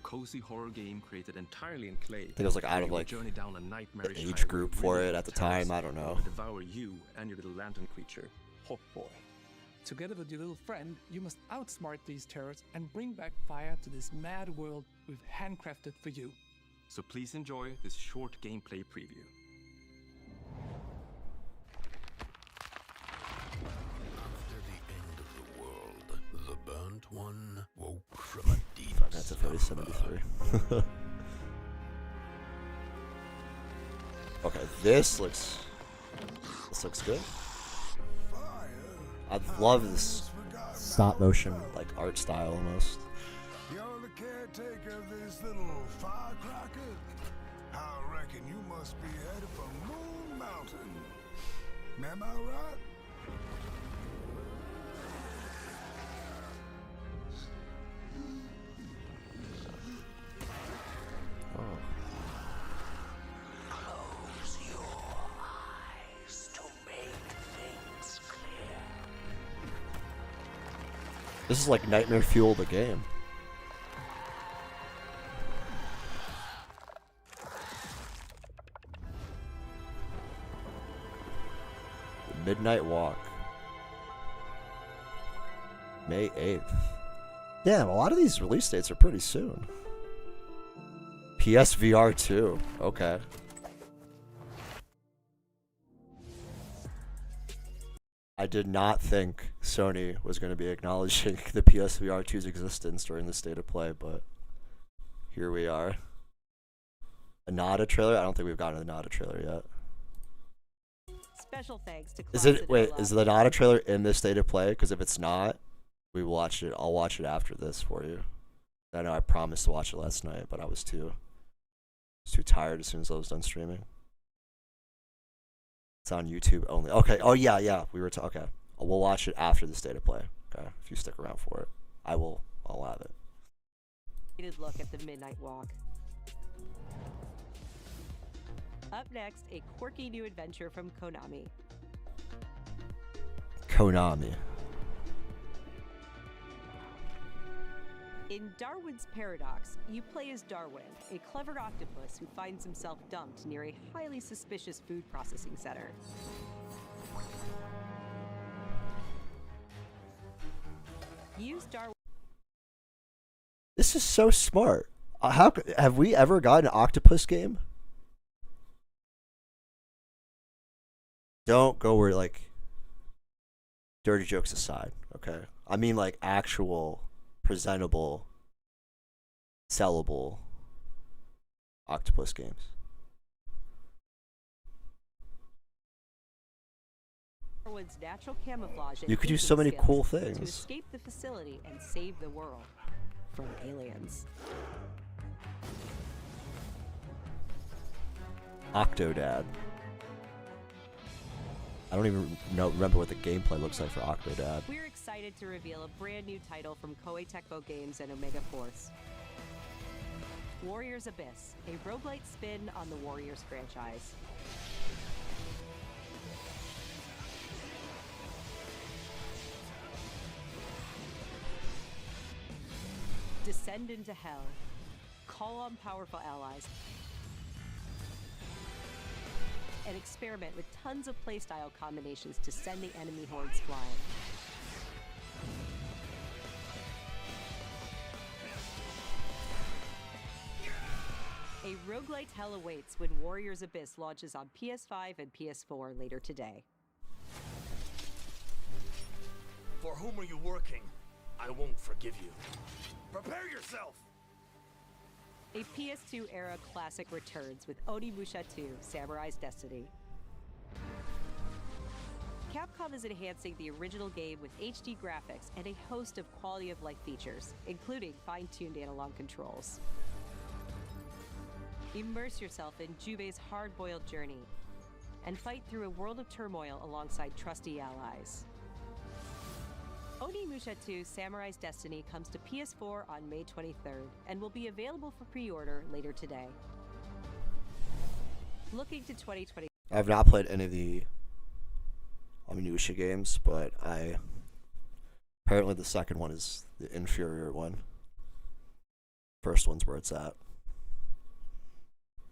cozy horror game created entirely in clay. I think it was like out of like journey down a nightmarish the age highway group with for really it at the terrors time. I don't know. that will devour you and your little lantern creature, Hot Boy. Together with your little friend, you must outsmart these terrors and bring back fire to this mad world we've handcrafted for you. So please enjoy this short gameplay preview. After the end of the world, the burnt one woke from a deep Five Nights at Freddy's 73. Okay, this looks good. I love this stop motion like art style almost. You're the caretaker of this little firecracker? I reckon you must be headed for Moon Mountain. Am I right? Close your eyes to make things clear. This is like Nightmare Fuel the game. The Midnight Walk. May 8th. Damn, a lot of these release dates are pretty soon. PSVR 2. Okay. I did not think Sony was going to be acknowledging the PSVR 2's existence during the state of play, but here we are. A Nada trailer? I don't think we've gotten a Nada trailer yet. Special thanks to Is it? Wait, is the Nada trailer in this state of play? Because if it's not, we watched it. I'll watch it after this for you. I know I promised to watch it last night, but I was too tired as soon as I was done streaming. It's on YouTube only. Okay. Oh yeah. We were okay. We'll watch it after the state of play. Okay. If you stick around for it, I'll have it. Look at the Midnight Walk. Up next, a quirky new adventure from Konami. Konami. In Darwin's Paradox, you play as Darwin, a clever octopus who finds himself dumped near a highly suspicious food processing center. Use Darwin. This is so smart. How have we ever gotten an octopus game? Don't go where like dirty jokes aside, okay? I mean like actual presentable, sellable octopus games. Darwin's natural camouflage. You could do so many cool to things. escape the facility and save the world from aliens. Octodad. I don't even remember what the gameplay looks like for Octodad. We're excited to reveal a brand new title from Koei Tecmo Games and Omega Force. Warriors Abyss, a roguelite spin on the Warriors franchise. Descend into hell. Call on powerful allies. And experiment with tons of playstyle combinations to send the enemy hordes flying. A roguelite hell awaits when Warriors Abyss launches on PS5 and PS4 later today. For whom are you working? I won't forgive you. Prepare yourself! A PS2 era classic returns with Onimusha 2: Samurai's Destiny. Capcom is enhancing the original game with HD graphics and a host of quality of life features, including fine-tuned analog controls. Immerse yourself in Jubei's hard-boiled journey and fight through a world of turmoil alongside trusty allies. Onimusha 2 Samurai's Destiny comes to PS4 on May 23rd and will be available for pre-order later today. Looking to 2020. I've not played any of the Onimusha games, but apparently the second one is the inferior one. First one's where it's at.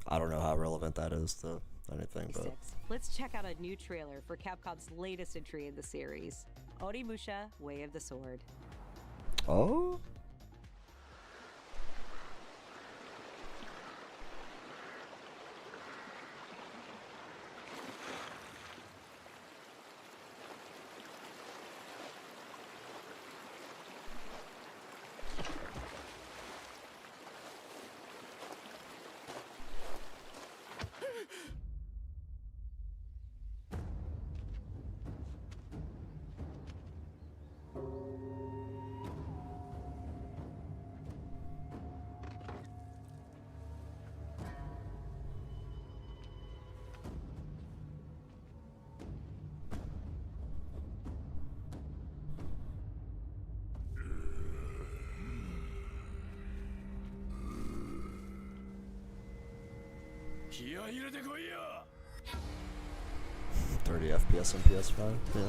I don't know how relevant that is to anything, but Let's check out a new trailer for Capcom's latest entry in the series, Onimusha: Way of the Sword. oh. $30 FPS on PS5, yeah.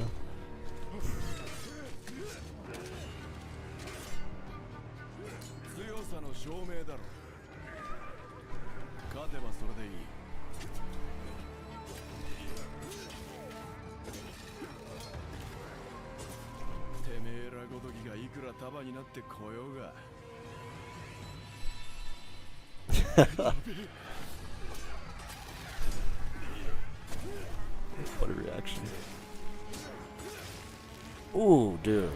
What a reaction. Ooh, dude.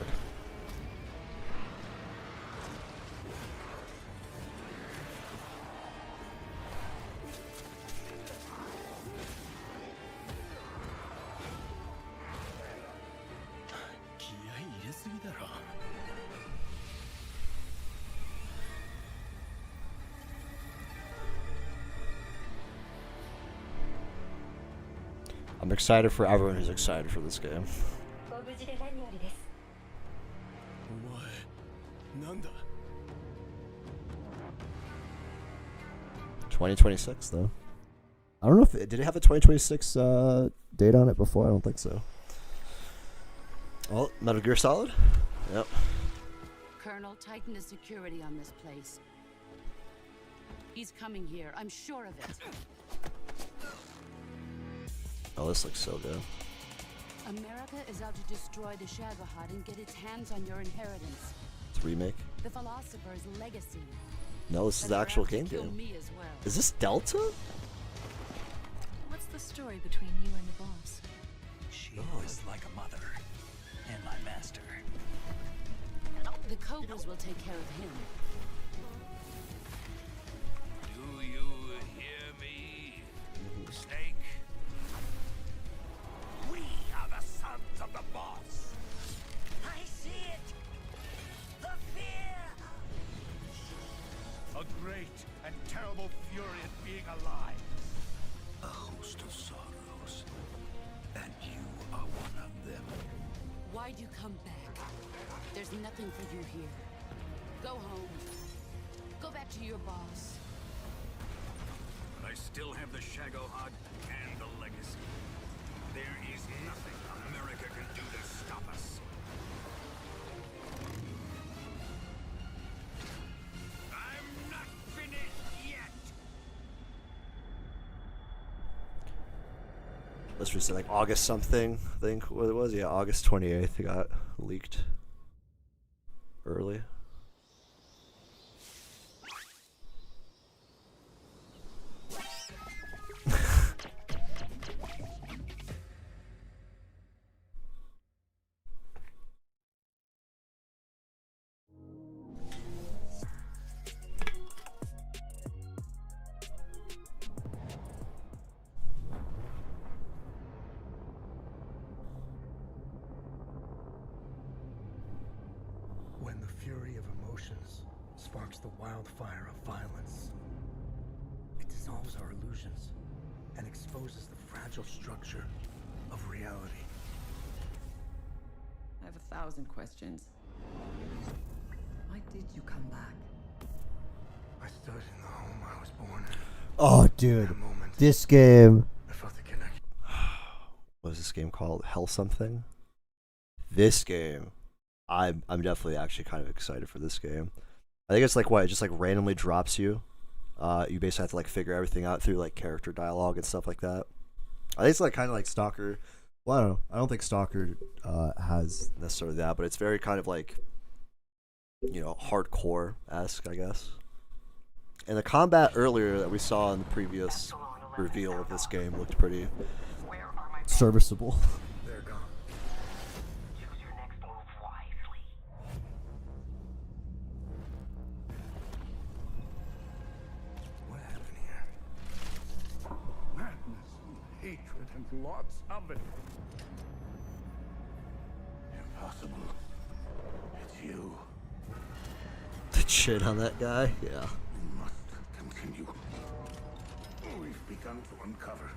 I'm excited for everyone who's excited for this game. 2026 though. I don't know if did it have a 2026 date on it before? I don't think so. Oh, Metal Gear Solid? Yep. Colonel, tighten the security on this place. He's coming here, I'm sure of it. Oh, this looks so good. America is out to destroy the Shagohod and get its hands on your inheritance. It's a remake. The philosopher's legacy. No, this is the actual game. Is this Delta? What's the story between you and the boss? She was like a mother and my master. The Cobras will take care of him. Do you hear me, Snake? We are the sons of the boss. I see it. The fear. A great and terrible fury at being alive. A host of sorrows. And you are one of them. Why'd you come back? There's nothing for you here. Go home. Go back to your boss. But I still have the Shagohod and the legacy. There is nothing America can do to stop us. I'm not finished yet. Let's just say like August something, I think what it was. Yeah, August 28th. It got leaked early. When the fury of emotions sparks the wildfire of violence, it dissolves our illusions and exposes the fragile structure of reality. I have 1,000 questions. Why did you come back? I stood in the home I was born in. Oh, dude, this game. I felt the connection. What is this game called? Hell something. This game, I'm definitely actually kind of excited for this game. I think it's like what it just like randomly drops you. You basically have to like figure everything out through like character dialogue and stuff like that. I think it's like kind of like Stalker. Well, I don't know. I don't think Stalker has necessarily that, but it's very kind of like, you know, hardcore-esque, I guess. And the combat earlier that we saw in the previous reveal of this game looked pretty serviceable. They're gone. Choose your next move wisely. What happened here? Madness and hatred and lots of it. Impossible. It's you. The shit on that guy? Yeah. We must continue. We've begun to uncover.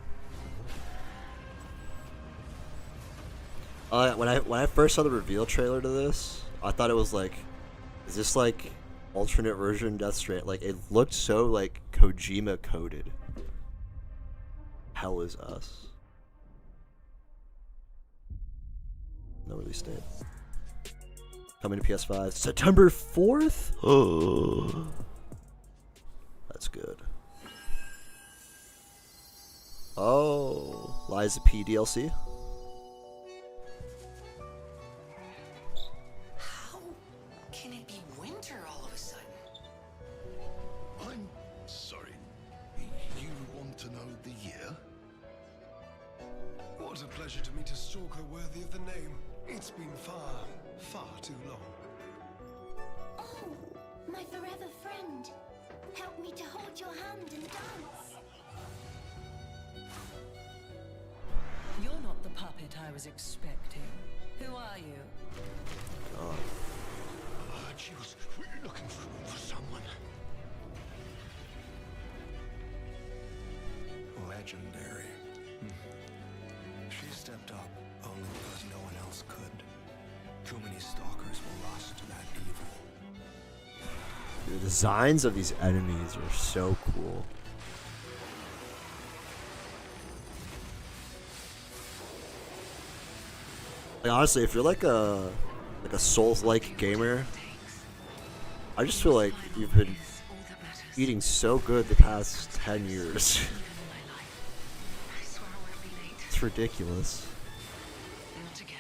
When I first saw the reveal trailer to this, I thought it was like, is this like alternate version Death Stranding? Like it looked so like Kojima coded. Hell is Us. No release date. Coming to PS5 September 4th. Oh, that's good. Oh, Liza P DLC. Can it be winter all of a sudden? I'm sorry. You want to know the year? What a pleasure to meet a stalker worthy of the name. It's been far too long. Oh, my forever friend. Help me to hold your hand and dance. You're not the puppet I was expecting. Who are you? She was looking for someone. Legendary. She stepped up only because no one else could. Too many stalkers were lost to that evil. The designs of these enemies are so cool. Like honestly, if you're like a Souls-like gamer, I just feel like you've been eating so good the past 10 years. It's ridiculous. Not again.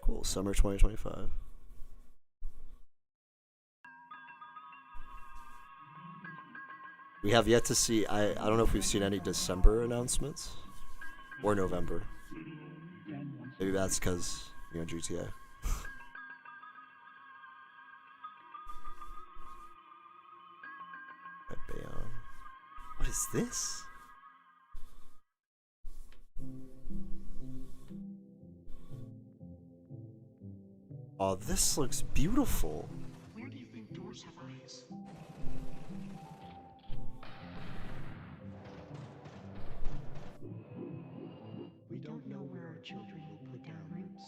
Cool, summer 2025. We have yet to see, I don't know if we've seen any December announcements or November. Maybe that's because, you know, GTA. What is this? Oh, this looks beautiful. Where do you think doors have eyes? We don't know where our children will put down roots.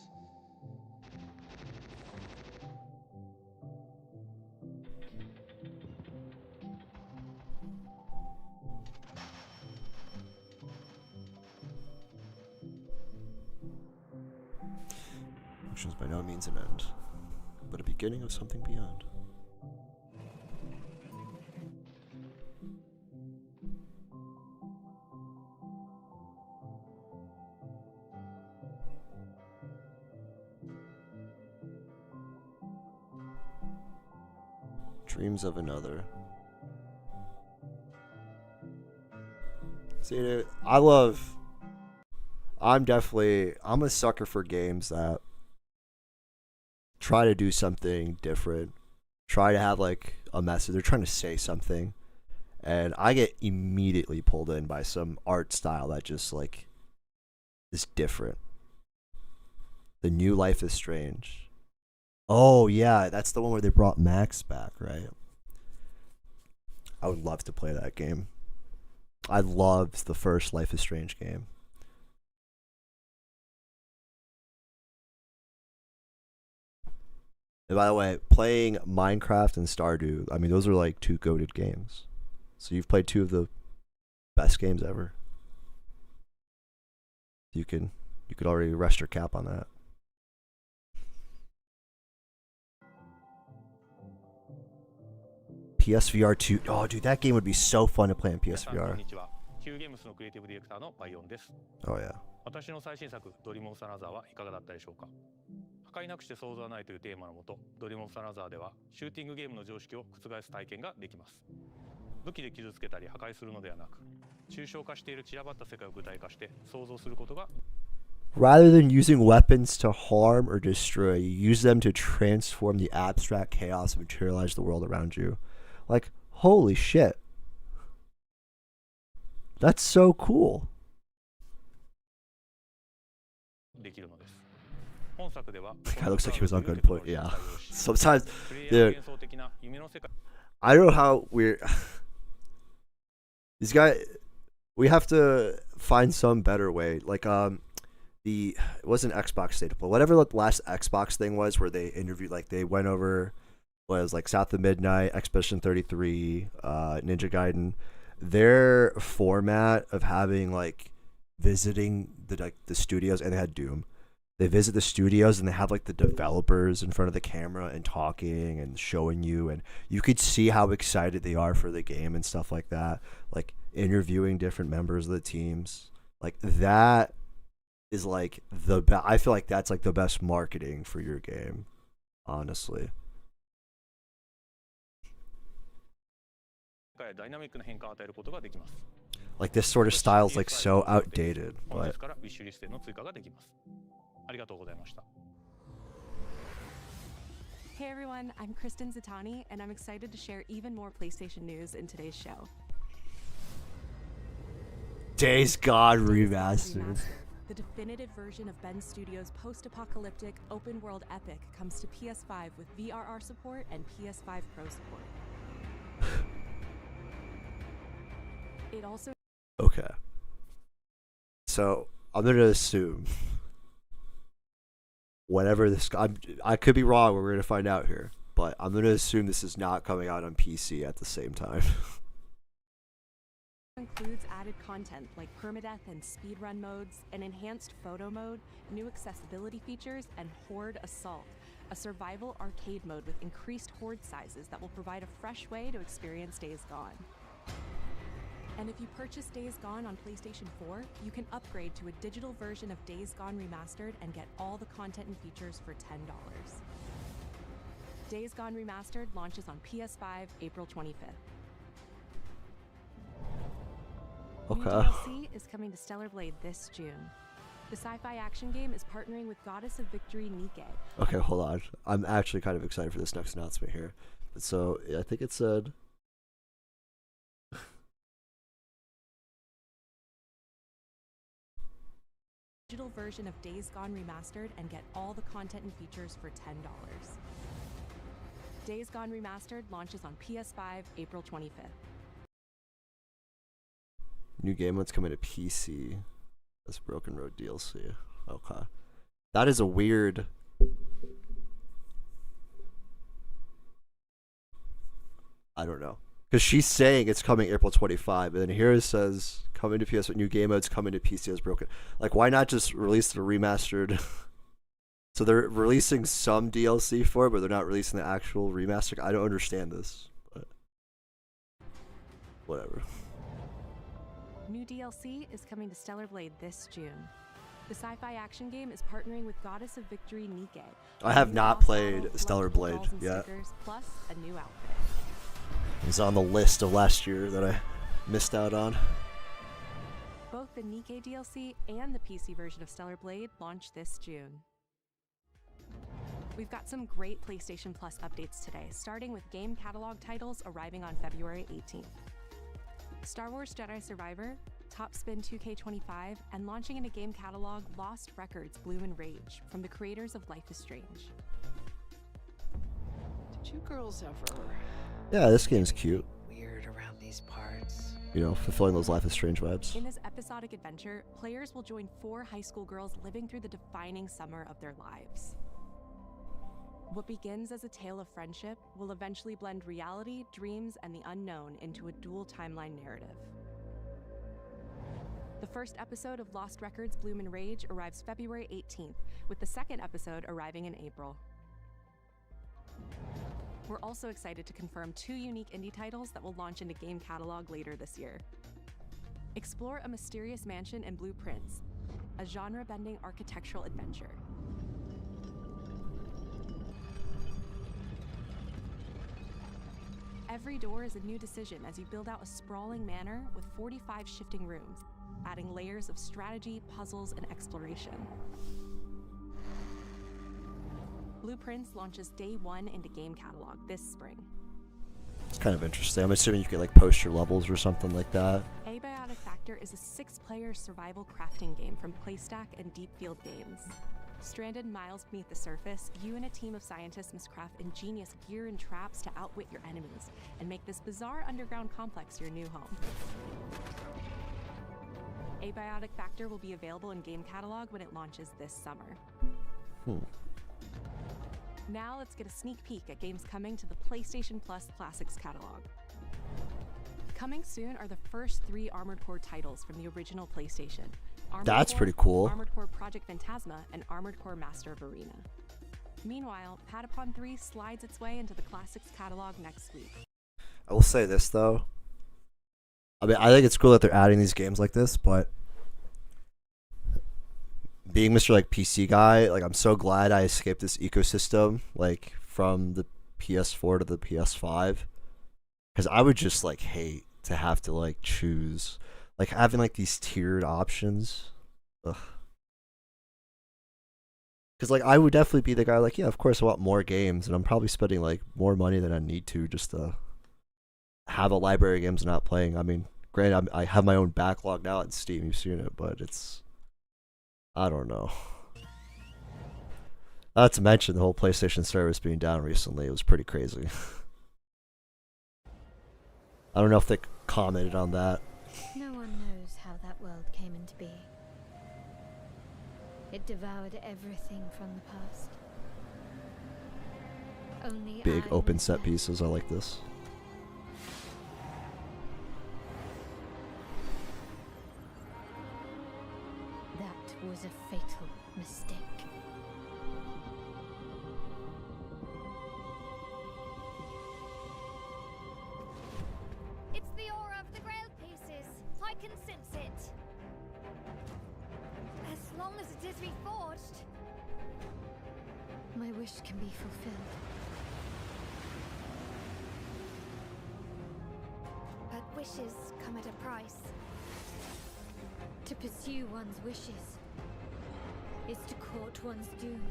Function is by no means an end, but a beginning of something beyond. Dreams of another. See, dude, I'm a sucker for games that try to do something different, try to have like a message. They're trying to say something, and I get immediately pulled in by some art style that just like is different. The new Life is Strange. Oh yeah, that's the one where they brought Max back, right? I would love to play that game. I loved the first Life is Strange game. And by the way, playing Minecraft and Stardew, I mean, those are like two goated games. So you've played two of the best games ever. You could already rest your cap on that. PSVR 2. Oh, dude, that game would be so fun to play on PSVR. Oh, yeah. 私の最新作ドリームオブサナザーはいかがだったでしょうか。破壊なくして想像はないというテーマのもと、ドリームオブサナザーではシューティングゲームの常識を覆す体験ができます。武器で傷つけたり破壊するのではなく、抽象化している散らばった世界を具体化して想像することが Rather than using weapons to harm or destroy, you use them to transform the abstract chaos and materialize the world around you. Like, holy shit. That's so cool. できるのです。本作では The guy looks like he was on good point. Yeah. Sometimes, dude, I don't know how we're... These guys... We have to find some better way. Like, it wasn't Xbox State of Play. Whatever the last Xbox thing was where they interviewed, like, they went over, was like South of Midnight, Expedition 33, Ninja Gaiden. Their format of having, like, visiting the studios, and they had Doom. They visit the studios and they have like the developers in front of the camera and talking and showing you, and you could see how excited they are for the game and stuff like that. Like interviewing different members of the teams, like that is like I feel like that's like the best marketing for your game, honestly. Like this sort of style is like so outdated, but Hey everyone, I'm Kristen Zatani, and I'm excited to share even more PlayStation news in today's show. Days Gone Remastered. The definitive version of Ben Studios' post-apocalyptic open-world epic comes to PS5 with VRR support and PS5 Pro support. It also... Okay. So, I'm going to assume whatever this... I could be wrong, we're going to find out here. But I'm going to assume this is not coming out on PC at the same time. Includes added content like permadeath and speedrun modes, an enhanced photo mode, new accessibility features, and Horde Assault, a survival arcade mode with increased horde sizes that will provide a fresh way to experience Days Gone. And if you purchase Days Gone on PlayStation 4, you can upgrade to a digital version of Days Gone Remastered and get all the content and features for $10. Days Gone Remastered launches on PS5 April 25th. Okay. New DLC is coming to Stellar Blade this June. The sci-fi action game is partnering with Goddess of Victory Nike. Okay, hold on. I'm actually kind of excited for this next announcement here. So, I think it said... Digital version of Days Gone Remastered and get all the content and features for $10. Days Gone Remastered launches on PS5 April 25th. New game mode's coming to PC. That's Broken Road DLC. Okay. That is a weird... I don't know. Because she's saying it's coming April 25, and then here it says coming to PS, new game mode's coming to PC as broken. Like, why not just release the remastered? So they're releasing some DLC for it, but they're not releasing the actual remaster. I don't understand this, but whatever. New DLC is coming to Stellar Blade this June. The sci-fi action game is partnering with Goddess of Victory Nike. I have not played Stellar Blade yet. Plus a new outfit. It's on the list of last year that I missed out on. Both the Nike DLC and the PC version of Stellar Blade launch this June. We've got some great PlayStation Plus updates today, starting with game catalog titles arriving on February 18th. Star Wars Jedi Survivor, Top Spin 2K25, and launching in a game catalog, Lost Records Bloom and Rage, from the creators of Life is Strange. Did you girls ever... Yeah, this game's cute. Weird around these parts. You know, fulfilling those Life is Strange vibes. In this episodic adventure, players will join 4 high school girls living through the defining summer of their lives. What begins as a tale of friendship will eventually blend reality, dreams, and the unknown into a dual timeline narrative. The first episode of Lost Records Bloom and Rage arrives February 18th, with the second episode arriving in April. We're also excited to confirm 2 unique indie titles that will launch into game catalog later this year. Explore a mysterious mansion in Blue Prince, a genre-bending architectural adventure. Every door is a new decision as you build out a sprawling manor with 45 shifting rooms, adding layers of strategy, puzzles, and exploration. Blue Prince launches day 1 into game catalog this spring. It's kind of interesting. I'm assuming you could like post your levels or something like that. Abiotic Factor is a 6-player survival crafting game from Playstack and Deep Field Games. Stranded miles beneath the surface, you and a team of scientists must craft ingenious gear and traps to outwit your enemies and make this bizarre underground complex your new home. Abiotic Factor will be available in game catalog when it launches this summer. Now let's get a sneak peek at games coming to the PlayStation Plus Classics catalog. Coming soon are the first 3 Armored Core titles from the original PlayStation. That's pretty cool. Armored Core Project Phantasma and Armored Core Master of Arena. Meanwhile, Patapon 3 slides its way into the Classics catalog next week. I will say this though. I mean, I think it's cool that they're adding these games like this, but being Mr. like PC guy, like I'm so glad I escaped this ecosystem, like from the PS4 to the PS5, because I would just like hate to have to like choose, like having like these tiered options. Ugh. Because like I would definitely be the guy like, yeah, of course I want more games, and I'm probably spending like more money than I need to just to have a library of games not playing. I mean, granted, I have my own backlog now on Steam. You've seen it, but it's, I don't know. Not to mention the whole PlayStation service being down recently. It was pretty crazy. I don't know if they commented on that. No one knows how that world came into being. It devoured everything from the past. Only Big I open was set there. pieces. I like this. That was a fatal mistake. It's the aura of the Grail pieces. I can sense it. As long as it is reforged. My wish can be fulfilled. But wishes come at a price. To pursue one's wishes is to court one's doom.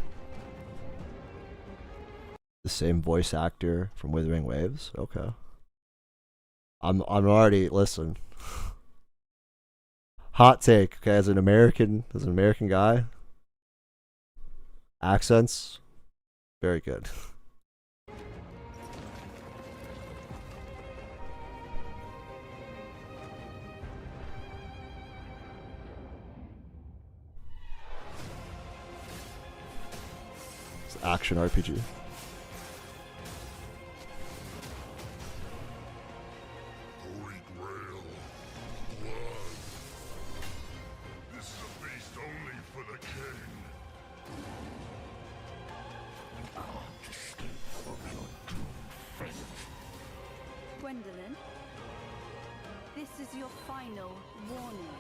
The same voice actor from Withering Waves. Okay. I'm already, listen. Hot take. Okay, as an American guy, accents, very good. It's an action RPG. Holy Grail. Blood. This is a feast only for the king. Gwendolyn, this is your final warning.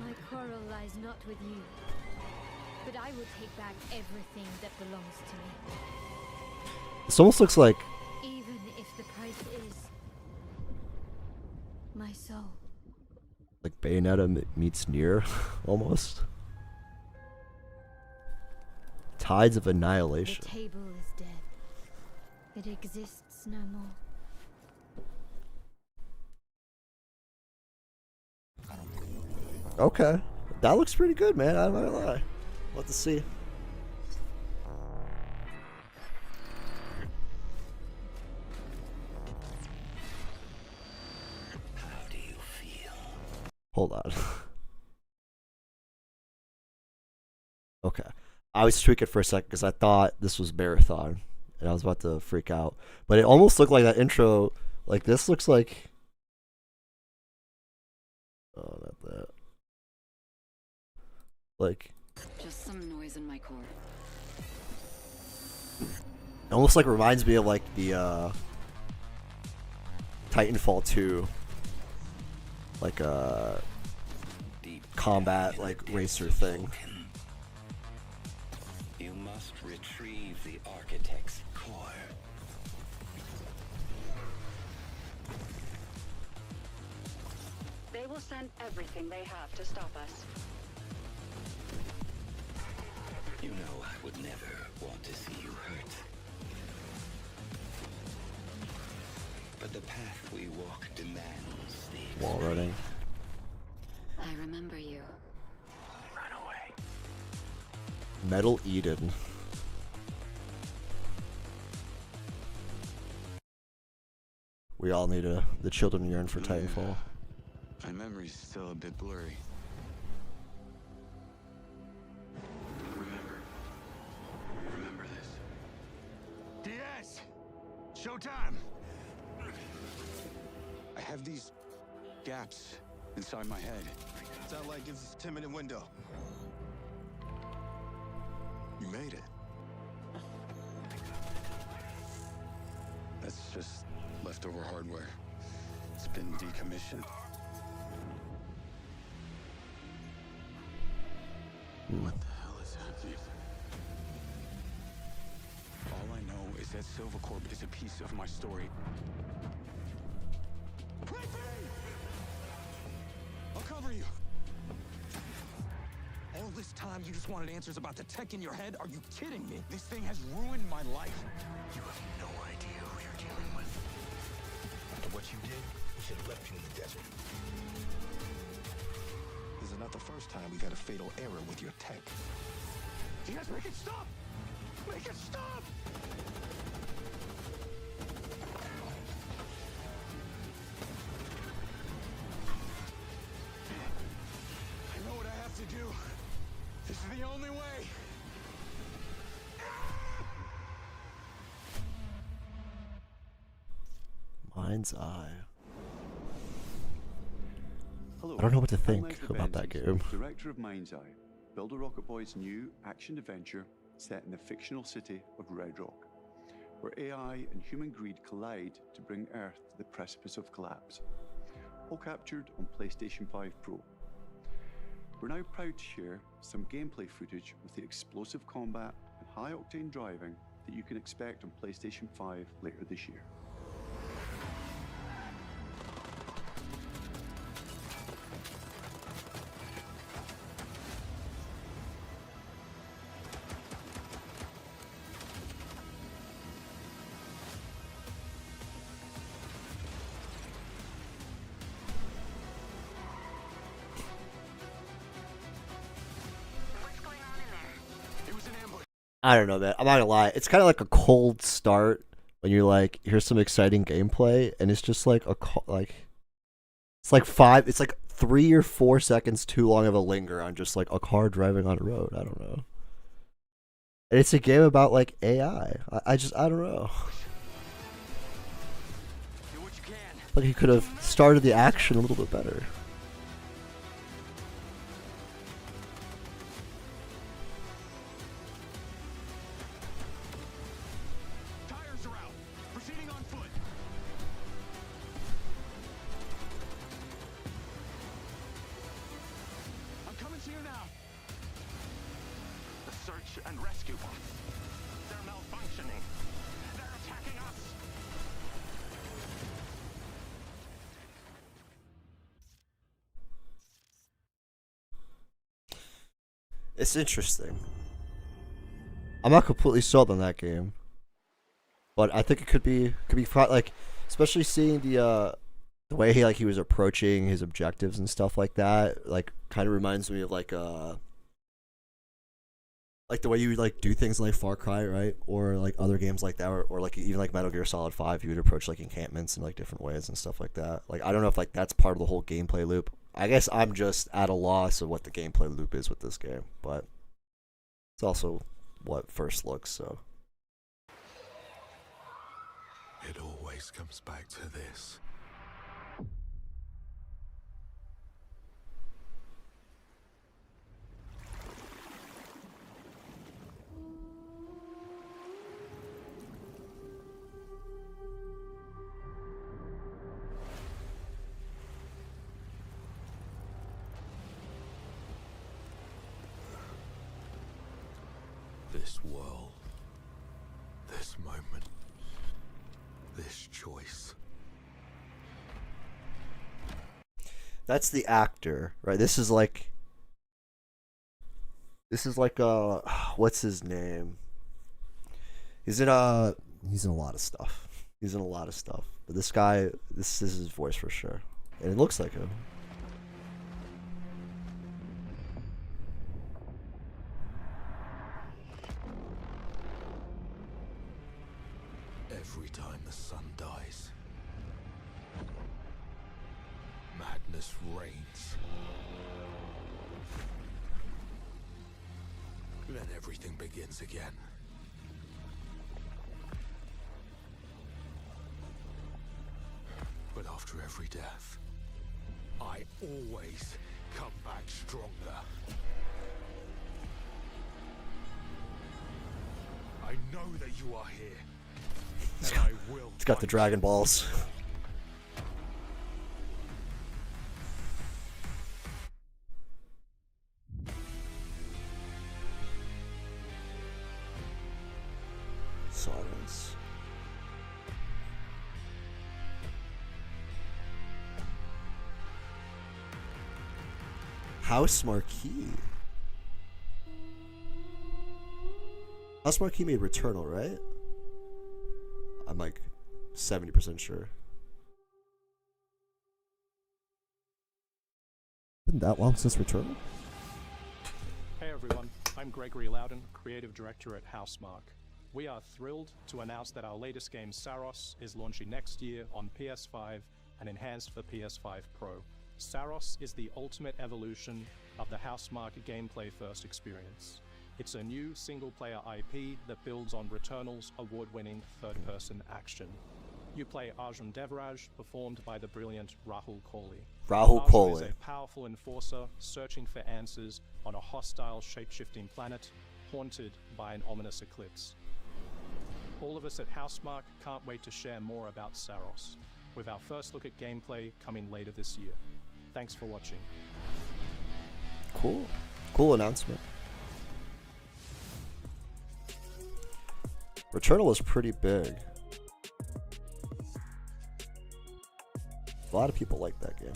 My quarrel lies not with you, but I will take back everything that belongs to me. This almost looks like Even if the price is my soul. Bayonetta meets Nier, almost. Tides of Annihilation. The table is dead. It exists no more. Okay, that looks pretty good, man. I'm not gonna lie. What to see. Hold on. Okay. I was tweaking for a second because I thought this was Marathon, and I was about to freak out. But it almost looked like that intro. Like, this looks like... Oh, not that. Like... Just some noise in my core. It almost like reminds me of like the Titanfall 2, like combat like racer thing. You must retrieve the architect's core. They will send everything they have to stop us. You know I would never want to see you hurt. But the path we walk demands the Wall running. I remember you. Run away. Metal Eden. We all need the children yearn for Titanfall. My memory's still a bit blurry. Remember this. Diaz! Showtime! I have these gaps inside my head. Satellite gives us a 10-minute window. You made it. That's just leftover hardware. It's been decommissioned. What the hell is happening? All I know is that Silvercorp is a piece of my story. I'll cover you. All this time you just wanted answers about the tech in your head? Are you kidding me? This thing has ruined my life. You have no idea who you're dealing with. After what you did, we should have left you in the desert. This is not the first time we've had a fatal error with your tech. Diaz, make it stop! Make it stop! I know what I have to do. This is the only way. Mind's Eye. Hello, I don't know what to I'm think Leslie about that Benzies, game. Director of Mind's Eye, Builder Rocket Boy's new action-adventure set in the fictional city of Red Rock, where AI and human greed collide to bring Earth to the precipice of collapse. All captured on PlayStation 5 Pro. We're now proud to share some gameplay footage with the explosive combat and high-octane driving that you can expect on PlayStation 5 later this year. I don't know, man. I'm not gonna lie. It's kind of like a cold start when you're like, here's some exciting gameplay, and it's just like it's like 3 or 4 seconds too long of a linger on just like a car driving on a road. I don't know. And it's a game about like AI. I don't know. Like he could have started the action a little bit better. And rescue. They're malfunctioning. They're attacking us. It's interesting. I'm not completely sold on that game, but I think it could be like, especially seeing the way he was approaching his objectives and stuff like that. Like, kind of reminds me of like the way you like do things in like Far Cry, right? Or like other games like that, or like even like Metal Gear Solid 5, you would approach like encampments in like different ways and stuff like that. Like, I don't know if like that's part of the whole gameplay loop. I guess I'm just at a loss of what the gameplay loop is with this game, but it's also what first looks, so. It always comes back to this. This world, this moment, this choice. That's the actor, right? This is like what's his name? He's in a lot of stuff. But this guy, this is his voice for sure. And it looks like him. Every time the sun dies, madness reigns. Then everything begins again. But after every death, I always come back stronger. I know that you are here. And I will. It's got the Dragon Balls. Silence. House Marquee. House Marquee made Returnal, right? I'm like 70% sure. Been that long since Returnal? Hey everyone, I'm Gregory Loudon, Creative Director at Housemarque. We are thrilled to announce that our latest game, Saros, is launching next year on PS5 and enhanced for PS5 Pro. Saros is the ultimate evolution of the Housemarque gameplay-first experience. It's a new single-player IP that builds on Returnal's award-winning third-person action. You play Arjun Devraj, performed by the brilliant Rahul Kohli. Rahul Kohli is a powerful enforcer searching for answers on a hostile, shape-shifting planet haunted by an ominous eclipse. All of us at Housemarque can't wait to share more about Saros, with our first look at gameplay coming later this year. Thanks for watching. Cool. Cool announcement. Returnal was pretty big. A lot of people like that game.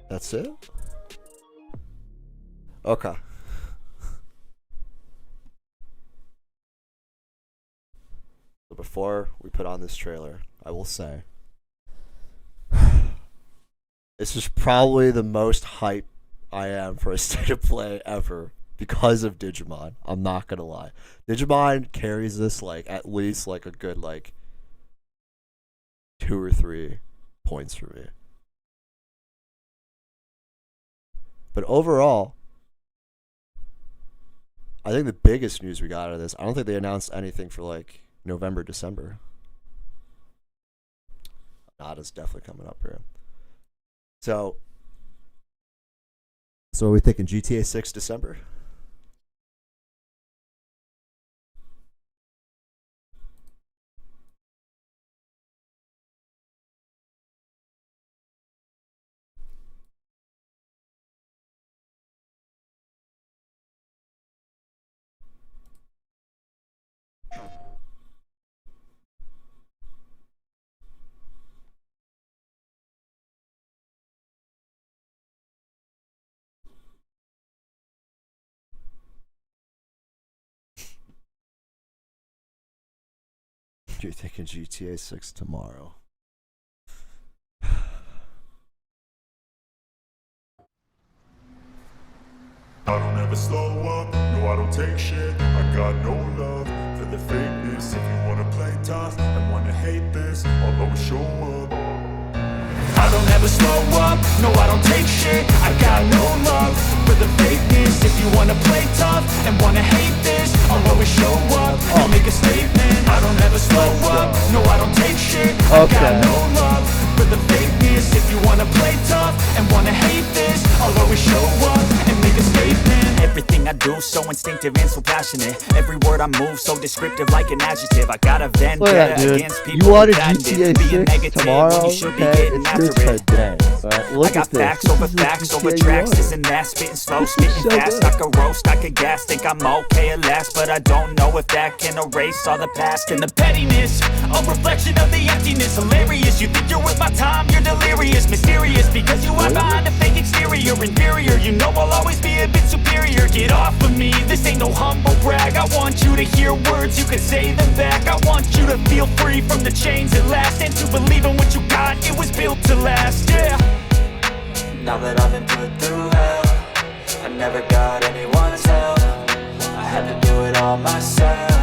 That's it? Okay. So before we put on this trailer, I will say this is probably the most hype I am for a state of play ever because of Digimon. I'm not gonna lie. Digimon carries this like at least like a good like 2 or 3 points for me. But overall, I think the biggest news we got out of this, I don't think they announced anything for like November, December. Nada's definitely coming up here. So are we thinking GTA 6 December? You're thinking GTA 6 tomorrow. I don't ever slow up, no I don't take shit. I got no love for the fakeness. If you wanna play tough and wanna hate this, I'll always show up. I don't ever slow up, no I don't take shit. I got no love for the fakeness. If you wanna play tough and wanna hate this, I'll always show up and make a statement. I don't ever slow up, no I don't take shit. I got no love for the fakeness. If you wanna play tough and wanna hate this, I'll always show up and make a statement. Everything I do so instinctive and so passionate. Every word I move so descriptive like an adjective. I got a vendetta against people. You want a that GTA being 6 negative tomorrow? when you should be Okay, getting it's after yours it. today. Look I got at this. facts This over is the facts over GTA tracks. you This want. and that, spitting slow, spitting So fast. good. I could roast, I could gas, think I'm okay at last, but I don't know if that can erase all the past and the pettiness. A reflection of the emptiness, hilarious. You think you're worth my time, you're delirious, mysterious because you hide behind a fake exterior, inferior. You know I'll always be a bit superior. Get off of me, this ain't no humble brag. I want you to hear words, you can say them back. I want you to feel free from the chains at last, and to believe in what you got, it was built to last, yeah. Now that I've been put through hell, I never got anyone's help. I had to do it all myself.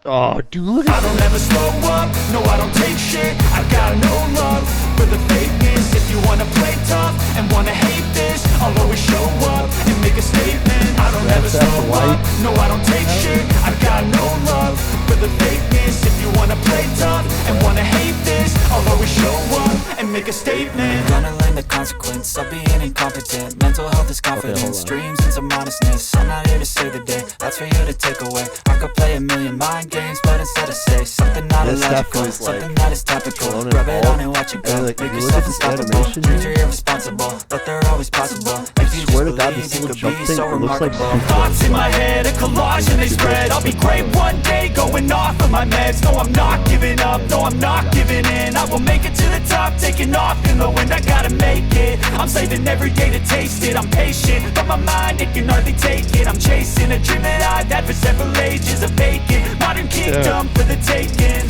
Oh, dude, look I at don't ever slow up, no I don't take shit. I got no love for the fakeness. If you wanna play tough and wanna hate this, I'll always show up and make a statement. I don't ever slow up, no I don't take shit. I got no love for the fakeness. If you wanna play tough and wanna hate this, I'll always show up and make a statement. Gonna learn the consequence of being incompetent. Mental health is confidence, dreams and some honestness. I'm not here to save the day, that's for you to take away. I could play a million mind games, but instead I say something not illogical, something that is topical. Rub it on and watch it go. Make yourself unstoppable. Dreams are irresponsible, but they're always possible. If you swear to just God, believe, this it little could jump be thing so looks like remarkable. Super. Thoughts in my head, a collage and they spread. I'll be great one day, going off of my meds. No, I'm not giving up, no, I'm not giving in. I will make it to the top, taking off in the wind. I gotta make it, I'm saving every day to taste it. I'm patient, but my mind, it can hardly take it. I'm chasing a dream that I've had for several ages. A vacant, modern kingdom for the taking.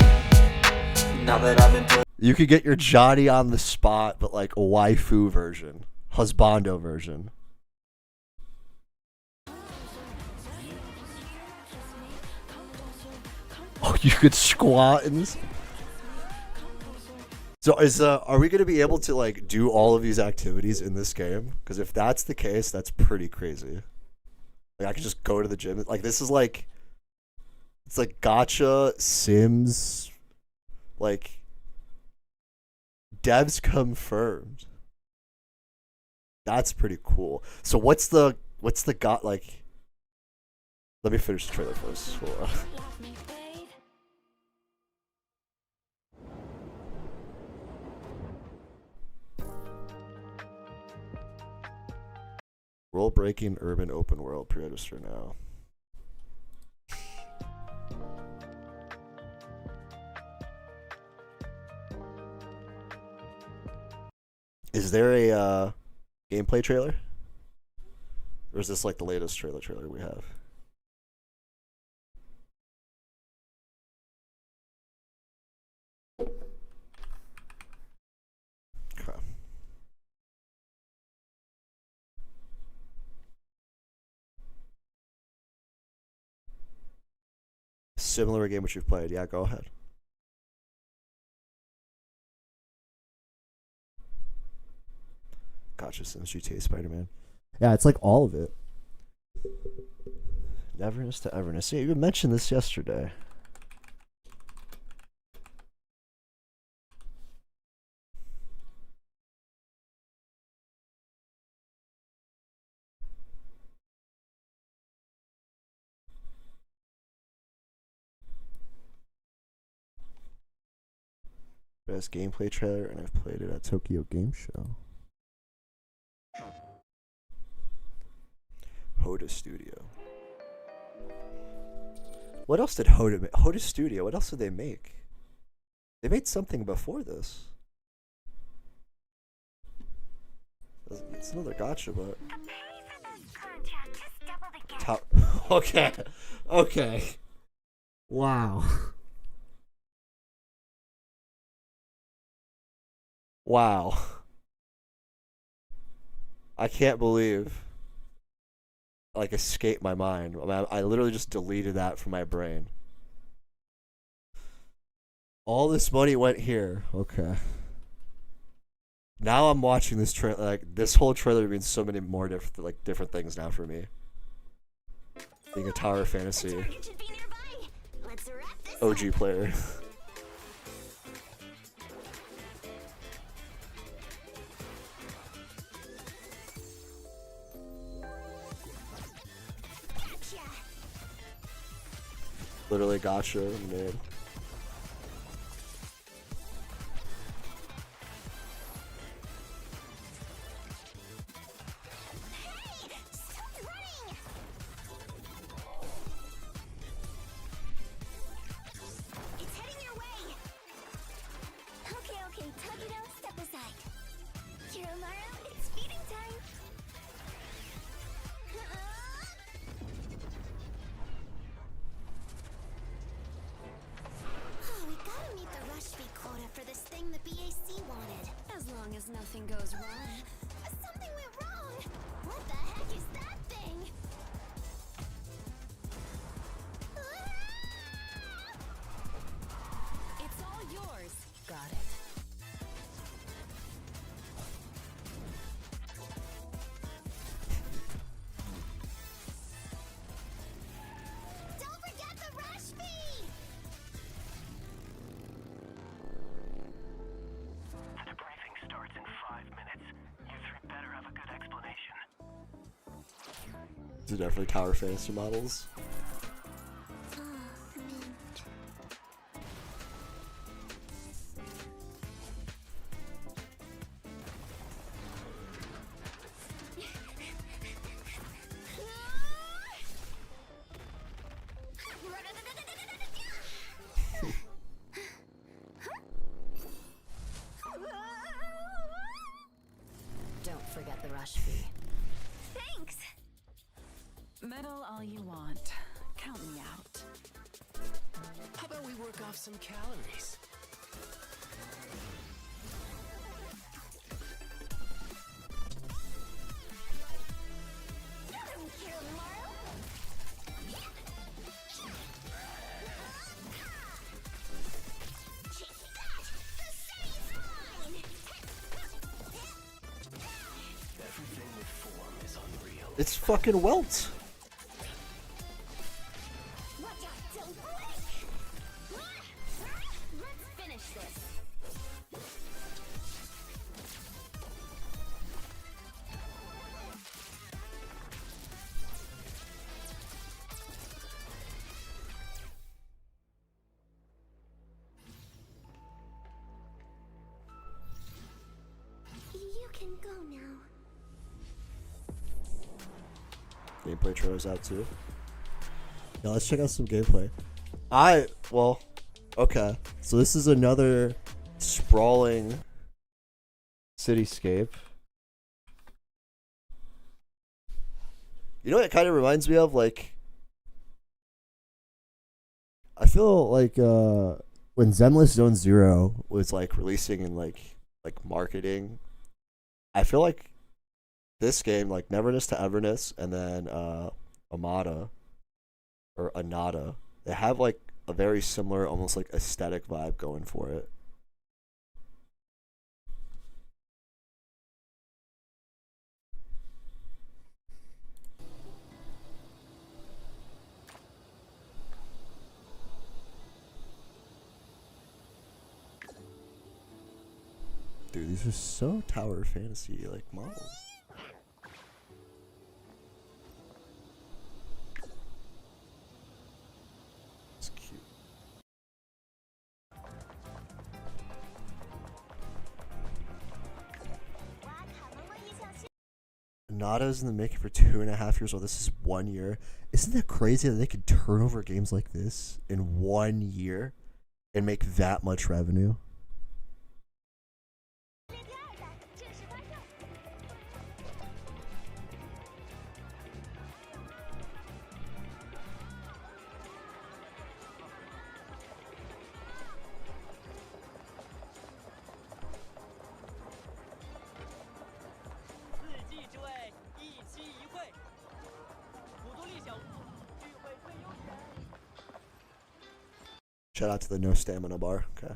Now that I've been put You could get your Johnny on the spot, but like a waifu version, husbando version. Oh, you could squat in this. So are we gonna be able to like do all of these activities in this game? Because if that's the case, that's pretty crazy. Like I could just go to the gym. Like this is like, it's like gacha Sims, like devs confirmed. That's pretty cool. So what's the like? Let me finish the trailer first. Hold on. Role-breaking urban open world. Pre-register now. Is there a gameplay trailer? Or is this like the latest trailer we have? Okay. Similar game which you've played. Yeah, go ahead. Gotcha, Sims, GTA, Spider-Man. Yeah, it's like all of it. Neverness to Everness. Yeah, you mentioned this yesterday. Best gameplay trailer, and I've played it at Tokyo Game Show. Hoda Studio. What else did Hoda make? Hoda Studio, what else did they make? They made something before this. It's another gacha, but... Top. Okay. Okay. Wow. Wow. I can't believe like escaped my mind. I literally just deleted that from my brain. All this money went here. Okay. Now I'm watching this trailer. Like this whole trailer means so many more different things now for me. Being a Tower Fantasy OG player. Literally gotcha, man. Nothing goes wrong. Something went wrong. What the heck is that thing? It's all yours. Got it. Don't forget the rush fee. Starts in 5 minutes. You three better have a good explanation. These are definitely Tower Fantasy models. Don't forget the rush fee. Thanks! Meddle all you want. Count me out. How about we work off some calories? Everything with form is unreal. It's fucking Welt. Let's finish this. You can go now. Gameplay trailer's out too. Yeah, let's check out some gameplay. Well, okay. So this is another sprawling cityscape. You know what it kind of reminds me of? Like, I feel like when Zenless Zone Zero was like releasing and like marketing, I feel like this game, like Neverness to Everness and then Amada or Anada, they have like a very similar, almost like aesthetic vibe going for it. Dude, these are so Tower Fantasy like models. It's cute. Nada's in the making for 2.5 years. Well, this is 1 year. Isn't that crazy that they could turn over games like this in 1 year and make that much revenue? Shout out to the no stamina bar. Okay.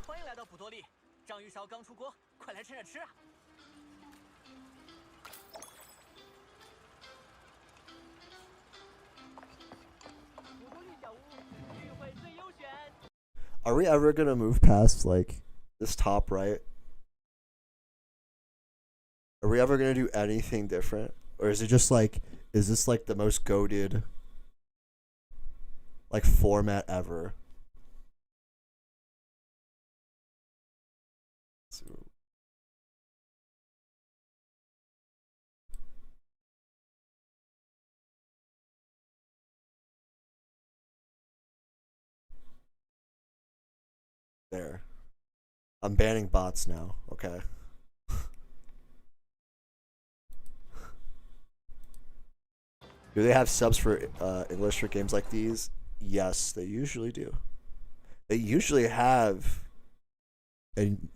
欢迎来到普多利，章鱼烧刚出锅，快来趁热吃啊！ Are we ever gonna move past like this top right? Are we ever gonna do anything different? Or is it just like, is this like the most goated like format ever? There. I'm banning bots now, okay? Do they have subs for English for games like these? Yes, they usually do. They usually have, and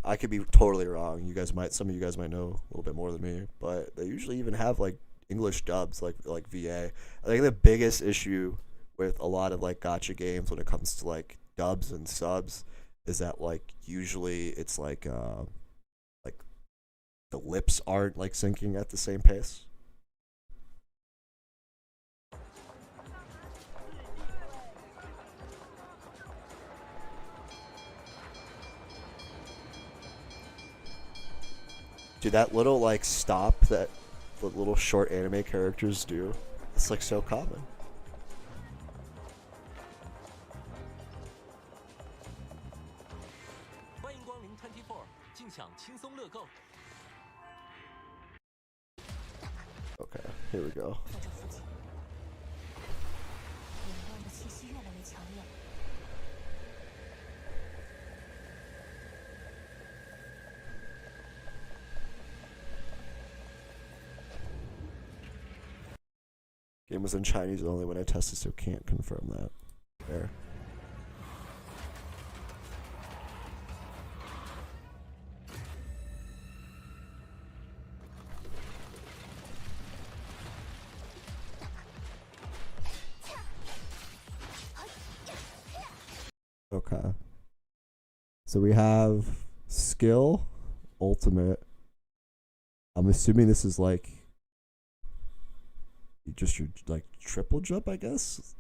I could be totally wrong. Some of you guys might know a little bit more than me, but they usually even have like English dubs, like VA. I think the biggest issue with a lot of like gacha games when it comes to like dubs and subs is that like usually it's like the lips aren't like syncing at the same pace. Dude, that little like stop that the little short anime characters do, it's like so common. Okay, here we go. Game was in Chinese only when I tested, so can't confirm that. There. Okay. So we have skill, ultimate. I'm assuming this is like just your like triple jump, I guess.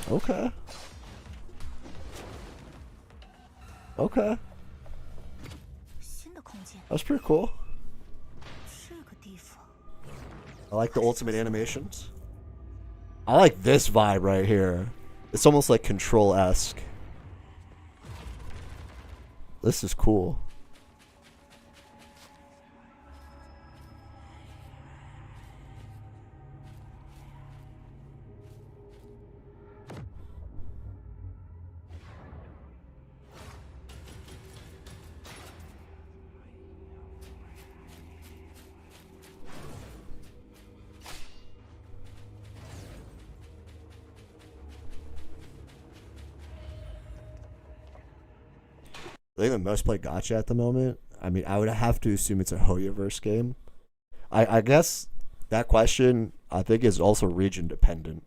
Okay. Okay. That's pretty cool. I like the ultimate animations. I like this vibe right here. It's almost like Control-esque. This is cool. I think the most played gacha at the moment. I mean, I would have to assume it's a Hoyoverse game. I guess that question I think is also region dependent.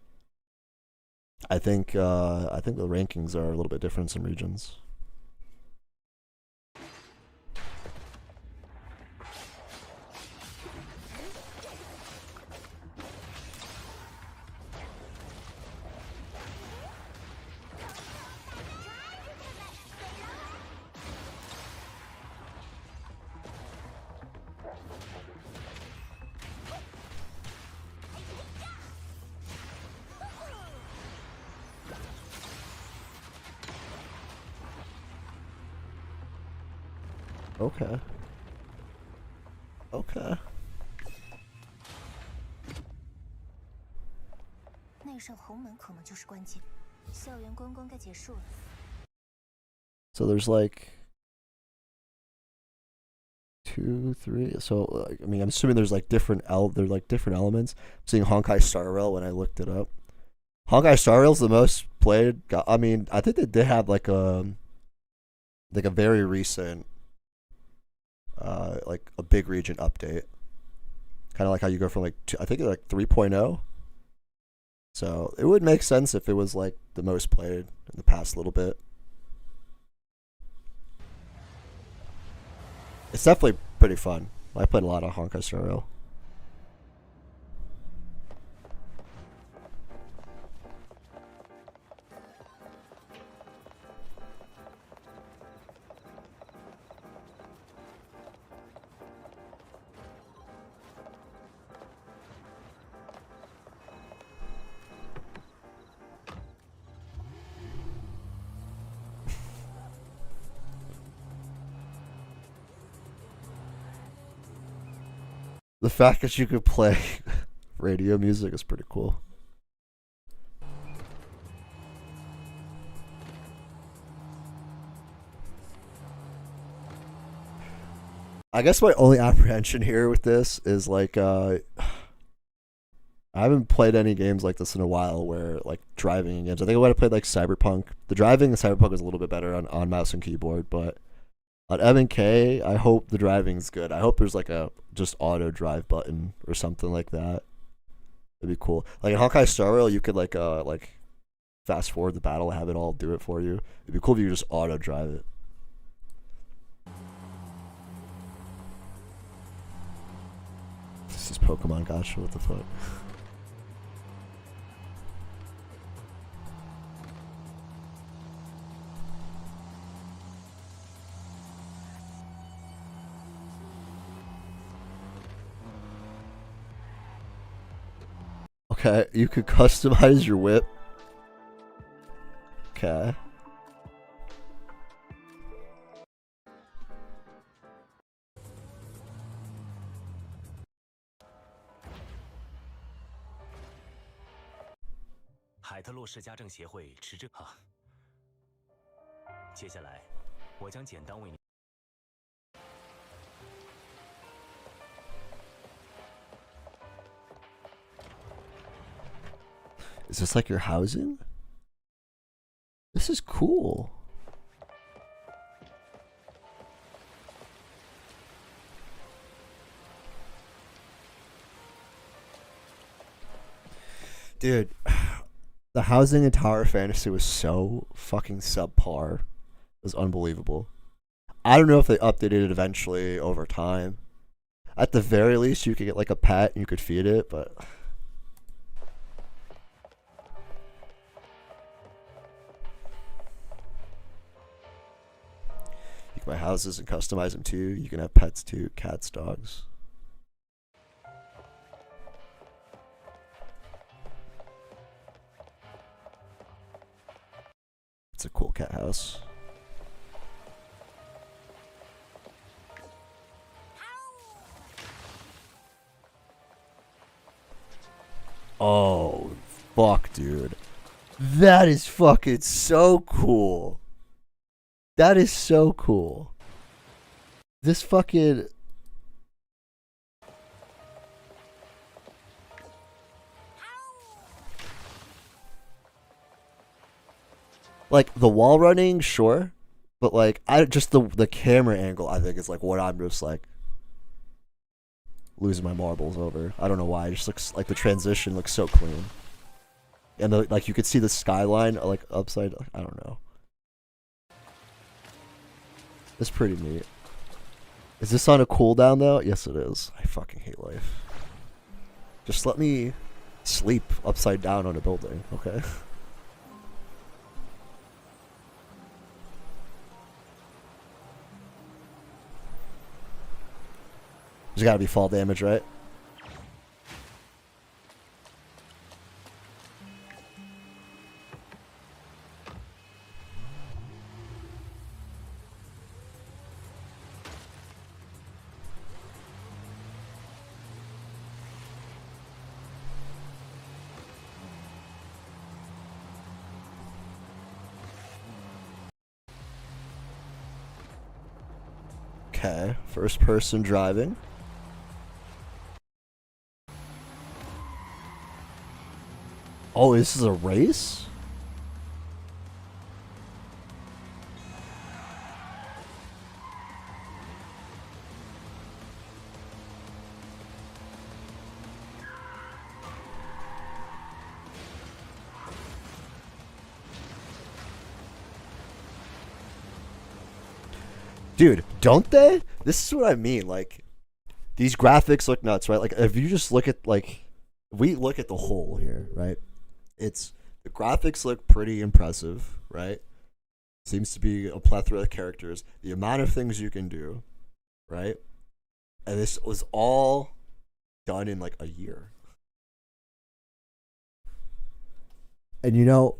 I think the rankings are a little bit different in some regions. Okay. Okay. So there's like 2, 3. So I mean, I'm assuming there's like different elements. I'm seeing Honkai Star Rail when I looked it up. Honkai Star Rail's the most played. I mean, I think they did have like a very recent like a big region update. Kind of like how you go from like I think like 3.0. So it would make sense if it was like the most played in the past little bit. It's definitely pretty fun. I played a lot of Honkai Star Rail. The fact that you could play radio music is pretty cool. I guess my only apprehension here with this is like I haven't played any games like this in a while where like driving games. I think I would have played like Cyberpunk. The driving in Cyberpunk is a little bit better on mouse and keyboard, but on M&K, I hope the driving's good. I hope there's like a just auto drive button or something like that. It'd be cool. Like in Honkai Star Rail, you could like fast forward the battle, have it all do it for you. It'd be cool if you could just auto drive it. This is Pokemon Gacha. What the fuck? Okay, you could customize your whip. Okay. Is this like your housing? This is cool. Dude, the housing in Tower Fantasy was so fucking subpar. It was unbelievable. I don't know if they updated it eventually over time. At the very least, you could get like a pet and you could feed it, but... You can buy houses and customize them too. You can have pets too, cats, dogs. It's a cool cat house. Oh, fuck, dude. That is fucking so cool. That is so cool. This fucking... Like, the wall running, sure. But, like, just the camera angle, I think, is, like, what I'm just, like... losing my marbles over. I don't know why. It just looks like the transition looks so clean. And, like, you could see the skyline, like, upside... I don't know. It's pretty neat. Is this on a cooldown though? Yes it is. I fucking hate life. Just let me sleep upside down on a building, okay? There's gotta be fall damage, right? Okay, first person driving. Oh, this is a race? Dude, don't they? This is what I mean. Like, these graphics look nuts, right? Like, if you just look at, like, we look at the whole here, right? It's, the graphics look pretty impressive, right? Seems to be a plethora of characters. The amount of things you can do, right? And this was all done in, like, a year. And, you know,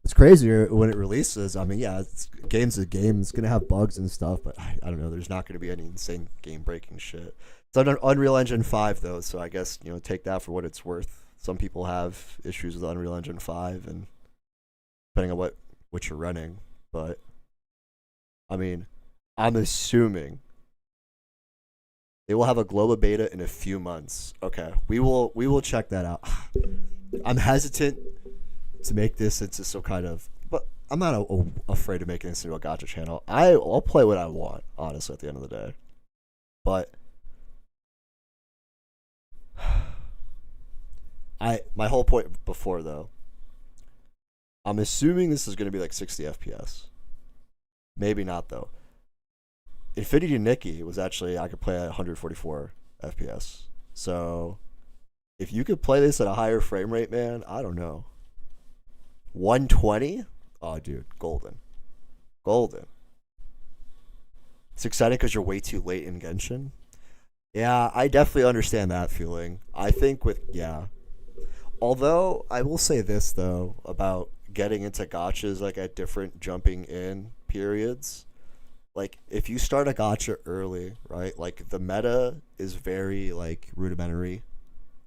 it's crazier when it releases. I mean, yeah, game's a game. It's going to have bugs and stuff, but I don't know. There's not going to be any insane game-breaking shit. It's on Unreal Engine 5, though, so I guess, you know, take that for what it's worth. Some people have issues with Unreal Engine 5, and depending on what you're running. But, I mean, I'm assuming they will have a global beta in a few months. Okay, we will check that out. I'm hesitant to make this into some kind of, but I'm not afraid of making this into a gacha channel. I'll play what I want, honestly, at the end of the day. But my whole point before, though, I'm assuming this is going to be like 60 FPS. Maybe not, though. Infinity Nikki was actually, I could play at 144 FPS. So if you could play this at a higher frame rate, man, I don't know. 120? Oh, dude, golden. It's exciting because you're way too late in Genshin. Yeah, I definitely understand that feeling. I think although I will say this though about getting into gachas like at different jumping in periods. Like if you start a gacha early, right? Like the meta is very like rudimentary.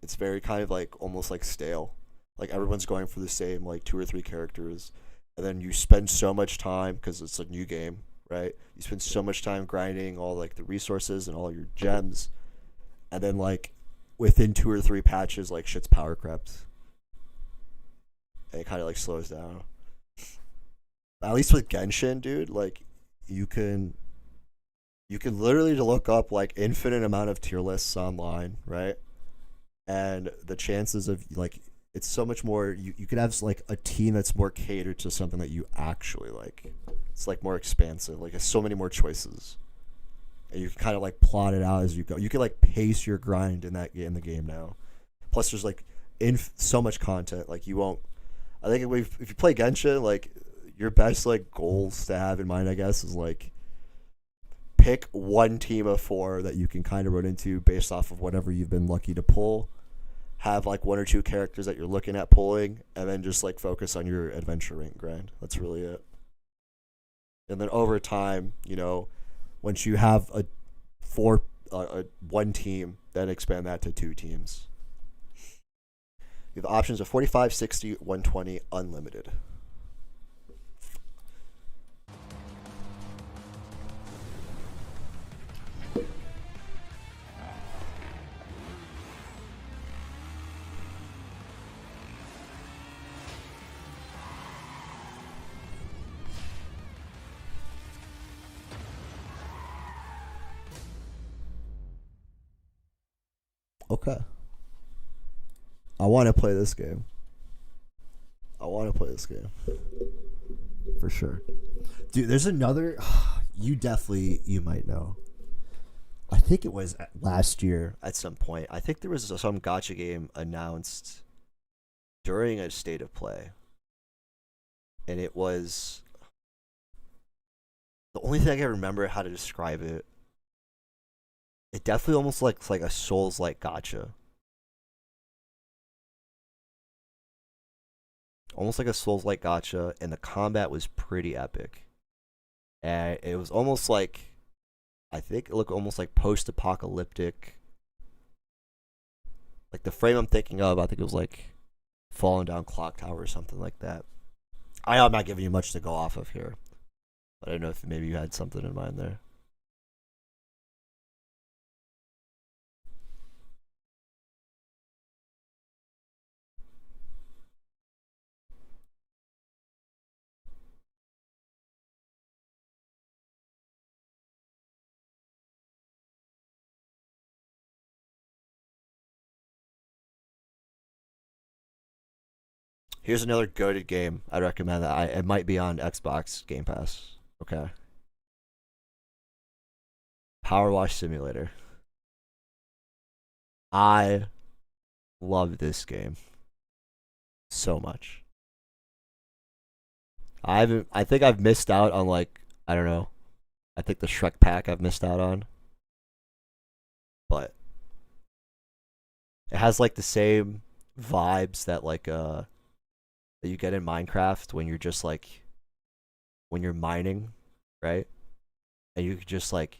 It's very kind of like almost like stale. Like everyone's going for the same like 2 or 3 characters, and then you spend so much time because it's a new game, right? You spend so much time grinding all like the resources and all your gems, and then like within 2 or 3 patches, like shit's power crept, and it kind of like slows down. At least with Genshin, dude, like you can literally look up like infinite amount of tier lists online, right? And the chances of like it's so much more. You could have like a team that's more catered to something that you actually like. It's like more expansive. Like there's so many more choices, and you can kind of like plot it out as you go. You can like pace your grind in the game now. Plus, there's like so much content. Like you won't. I think if you play Genshin, like your best like goals to have in mind, I guess, is like pick one team of 4 that you can kind of run into based off of whatever you've been lucky to pull. Have like 1 or 2 characters that you're looking at pulling, and then just like focus on your adventure rank grind. That's really it. And then over time, you know, once you have a 1 team, then expand that to 2 teams. You have options of 45, 60, 120, unlimited. Okay. I want to play this game. For sure. Dude, there's another... You might know. I think it was last year at some point. I think there was some gacha game announced during a state of play. And it was... The only thing I can remember how to describe it, it definitely almost looks like a Souls-like gacha. Almost like a Souls-like gacha, and the combat was pretty epic. And it was almost like, I think it looked almost like post-apocalyptic. Like the frame I'm thinking of, I think it was like Falling Down Clock Tower or something like that. I know I'm not giving you much to go off of here, but I don't know if maybe you had something in mind there. Here's another goated game I'd recommend that it might be on Xbox Game Pass. Okay. Power Wash Simulator. I love this game so much. I think I've missed out on, like, I don't know. I think the Shrek pack I've missed out on. But it has like the same vibes that that you get in Minecraft when you're just like when you're mining, right? And you just like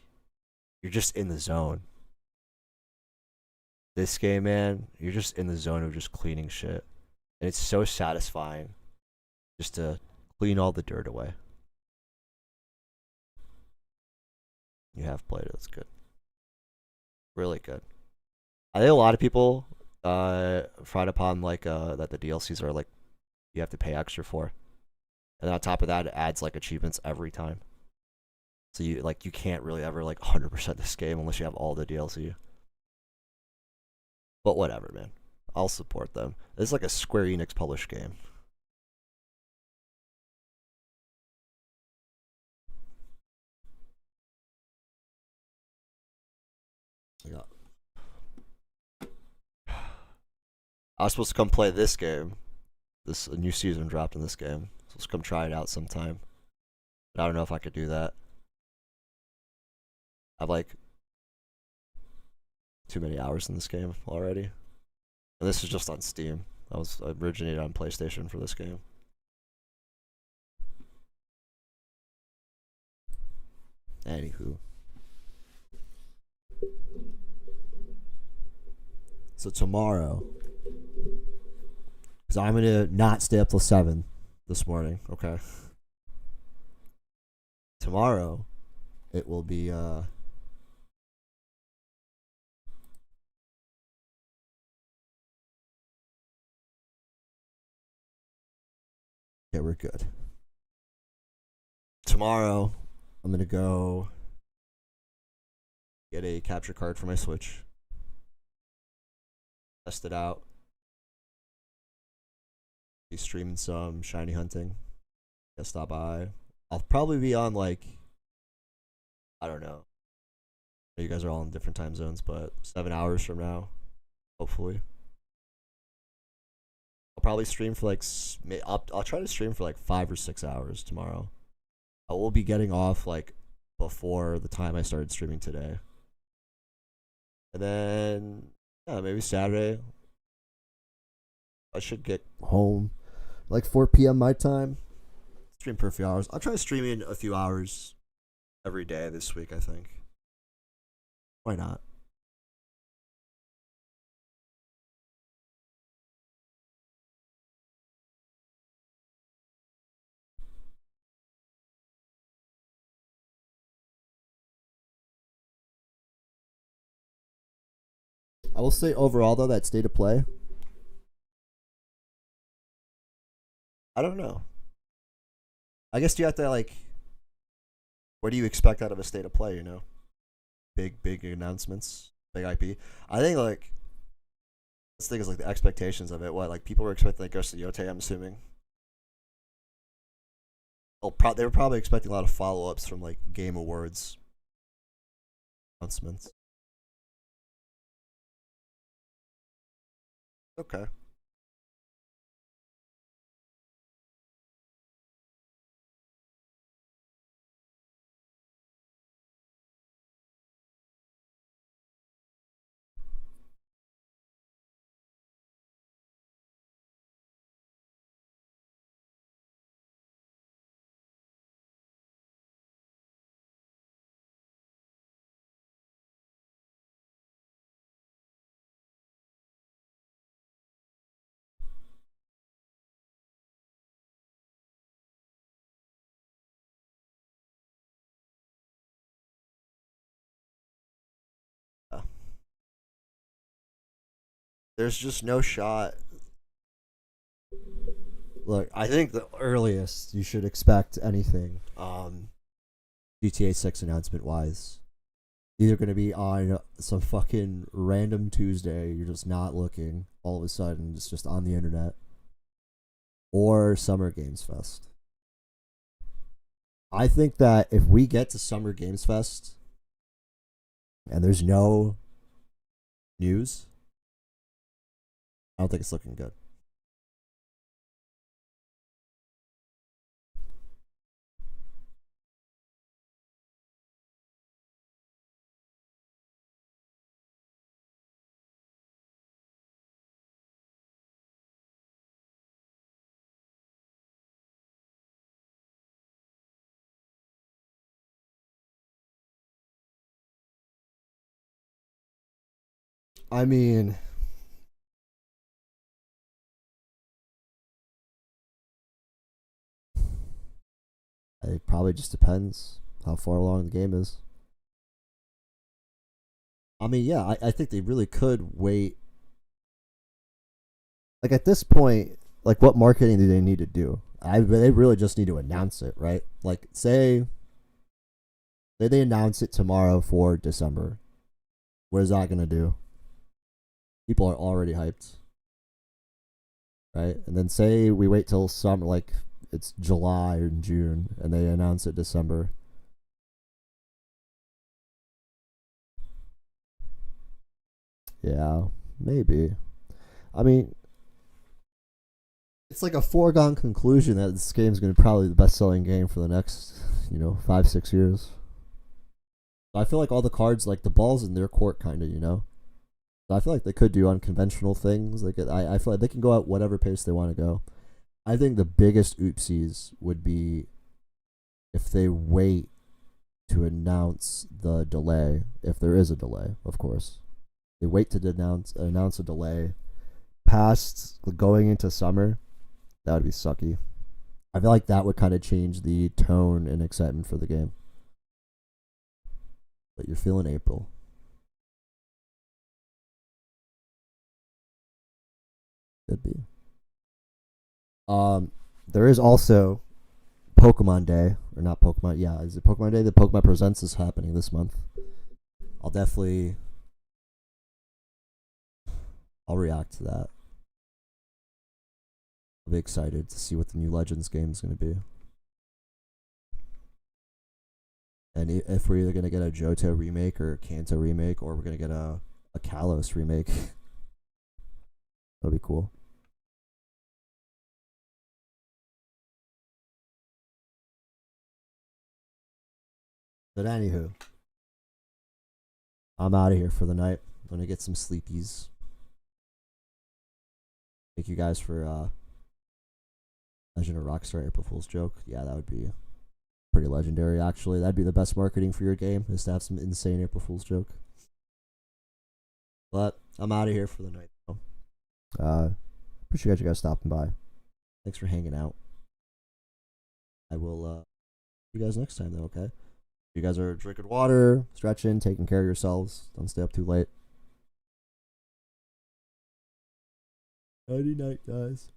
you're just in the zone. This game, man, you're just in the zone of just cleaning shit. And it's so satisfying just to clean all the dirt away. You have played it, it's good. Really good. I think a lot of people frown upon like that the DLCs are like you have to pay extra for. And on top of that, it adds like achievements every time. So you can't really ever like 100% this game unless you have all the DLC. But whatever, man. I'll support them. It's like a Square Enix published game. I was supposed to come play this game. A new season dropped in this game. So let's come try it out sometime. But I don't know if I could do that. I've like too many hours in this game already. And this is just on Steam. I originated on PlayStation for this game. Anywho. So tomorrow, because I'm going to not stay up till 7 this morning, okay? Tomorrow, it will be, yeah, we're good. Tomorrow, I'm going to go get a capture card for my Switch. Test it out. Be streaming some shiny hunting. Yeah, stop by. I'll probably be on like, I don't know. You guys are all in different time zones, but 7 hours from now, hopefully. I'll probably stream for like, I'll try to stream for like 5 or 6 hours tomorrow. I will be getting off like before the time I started streaming today. And then, yeah, maybe Saturday. I should get home like 4 p.m. my time. Stream for a few hours. I'll try streaming a few hours every day this week, I think. Why not? I will say overall though, that state of play, I don't know. I guess you have to like, what do you expect out of a state of play, you know? Big announcements, big IP. I think like, this thing is like the expectations of it. What, like people were expecting like Ghost of Yote, I'm assuming. They were probably expecting a lot of follow-ups from like Game Awards announcements. Okay. There's just no shot. Look, I think the earliest you should expect anything, GTA 6 announcement wise, either going to be on some fucking random Tuesday, you're just not looking, all of a sudden, it's just on the internet. or Summer Games Fest. I think that if we get to Summer Games Fest and there's no news, I don't think it's looking good. I mean, it probably just depends how far along the game is. I mean, yeah, I think they really could wait. Like at this point, like what marketing do they need to do? They really just need to announce it, right? Like say they announce it tomorrow for December. What is that gonna do? People are already hyped, right? And then say we wait till summer, like it's July or June, and they announce it December. Yeah, maybe. I mean, it's like a foregone conclusion that this game's going to be probably the best-selling game for the next, 5-6 years. I feel like all the cards, like the ball's in their court, kind of, So I feel like they could do unconventional things. Like I feel like they can go at whatever pace they want to go. I think the biggest oopsies would be if they wait to announce the delay, if there is a delay, of course. They wait to announce a delay past going into summer. That would be sucky. I feel like that would kind of change the tone and excitement for the game. But you're feeling April. Could be. There is also Pokemon Day, or not Pokemon. Yeah, is it Pokemon Day? The Pokemon Presents is happening this month. I'll react to that. I'll be excited to see what the new Legends game is going to be. And if we're either going to get a Johto remake or a Kanto remake, or we're going to get a Kalos remake. That'll be cool. But anywho, I'm out of here for the night. I'm going to get some sleepies. Thank you guys for Legend of Rockstar April Fool's joke. Yeah, that would be pretty legendary, actually. That'd be the best marketing for your game, is to have some insane April Fool's joke. But I'm out of here for the night, though. Appreciate you guys stopping by. Thanks for hanging out. I will see you guys next time, though, okay? You guys are drinking water, stretching, taking care of yourselves. Don't stay up too late. Nighty night, guys.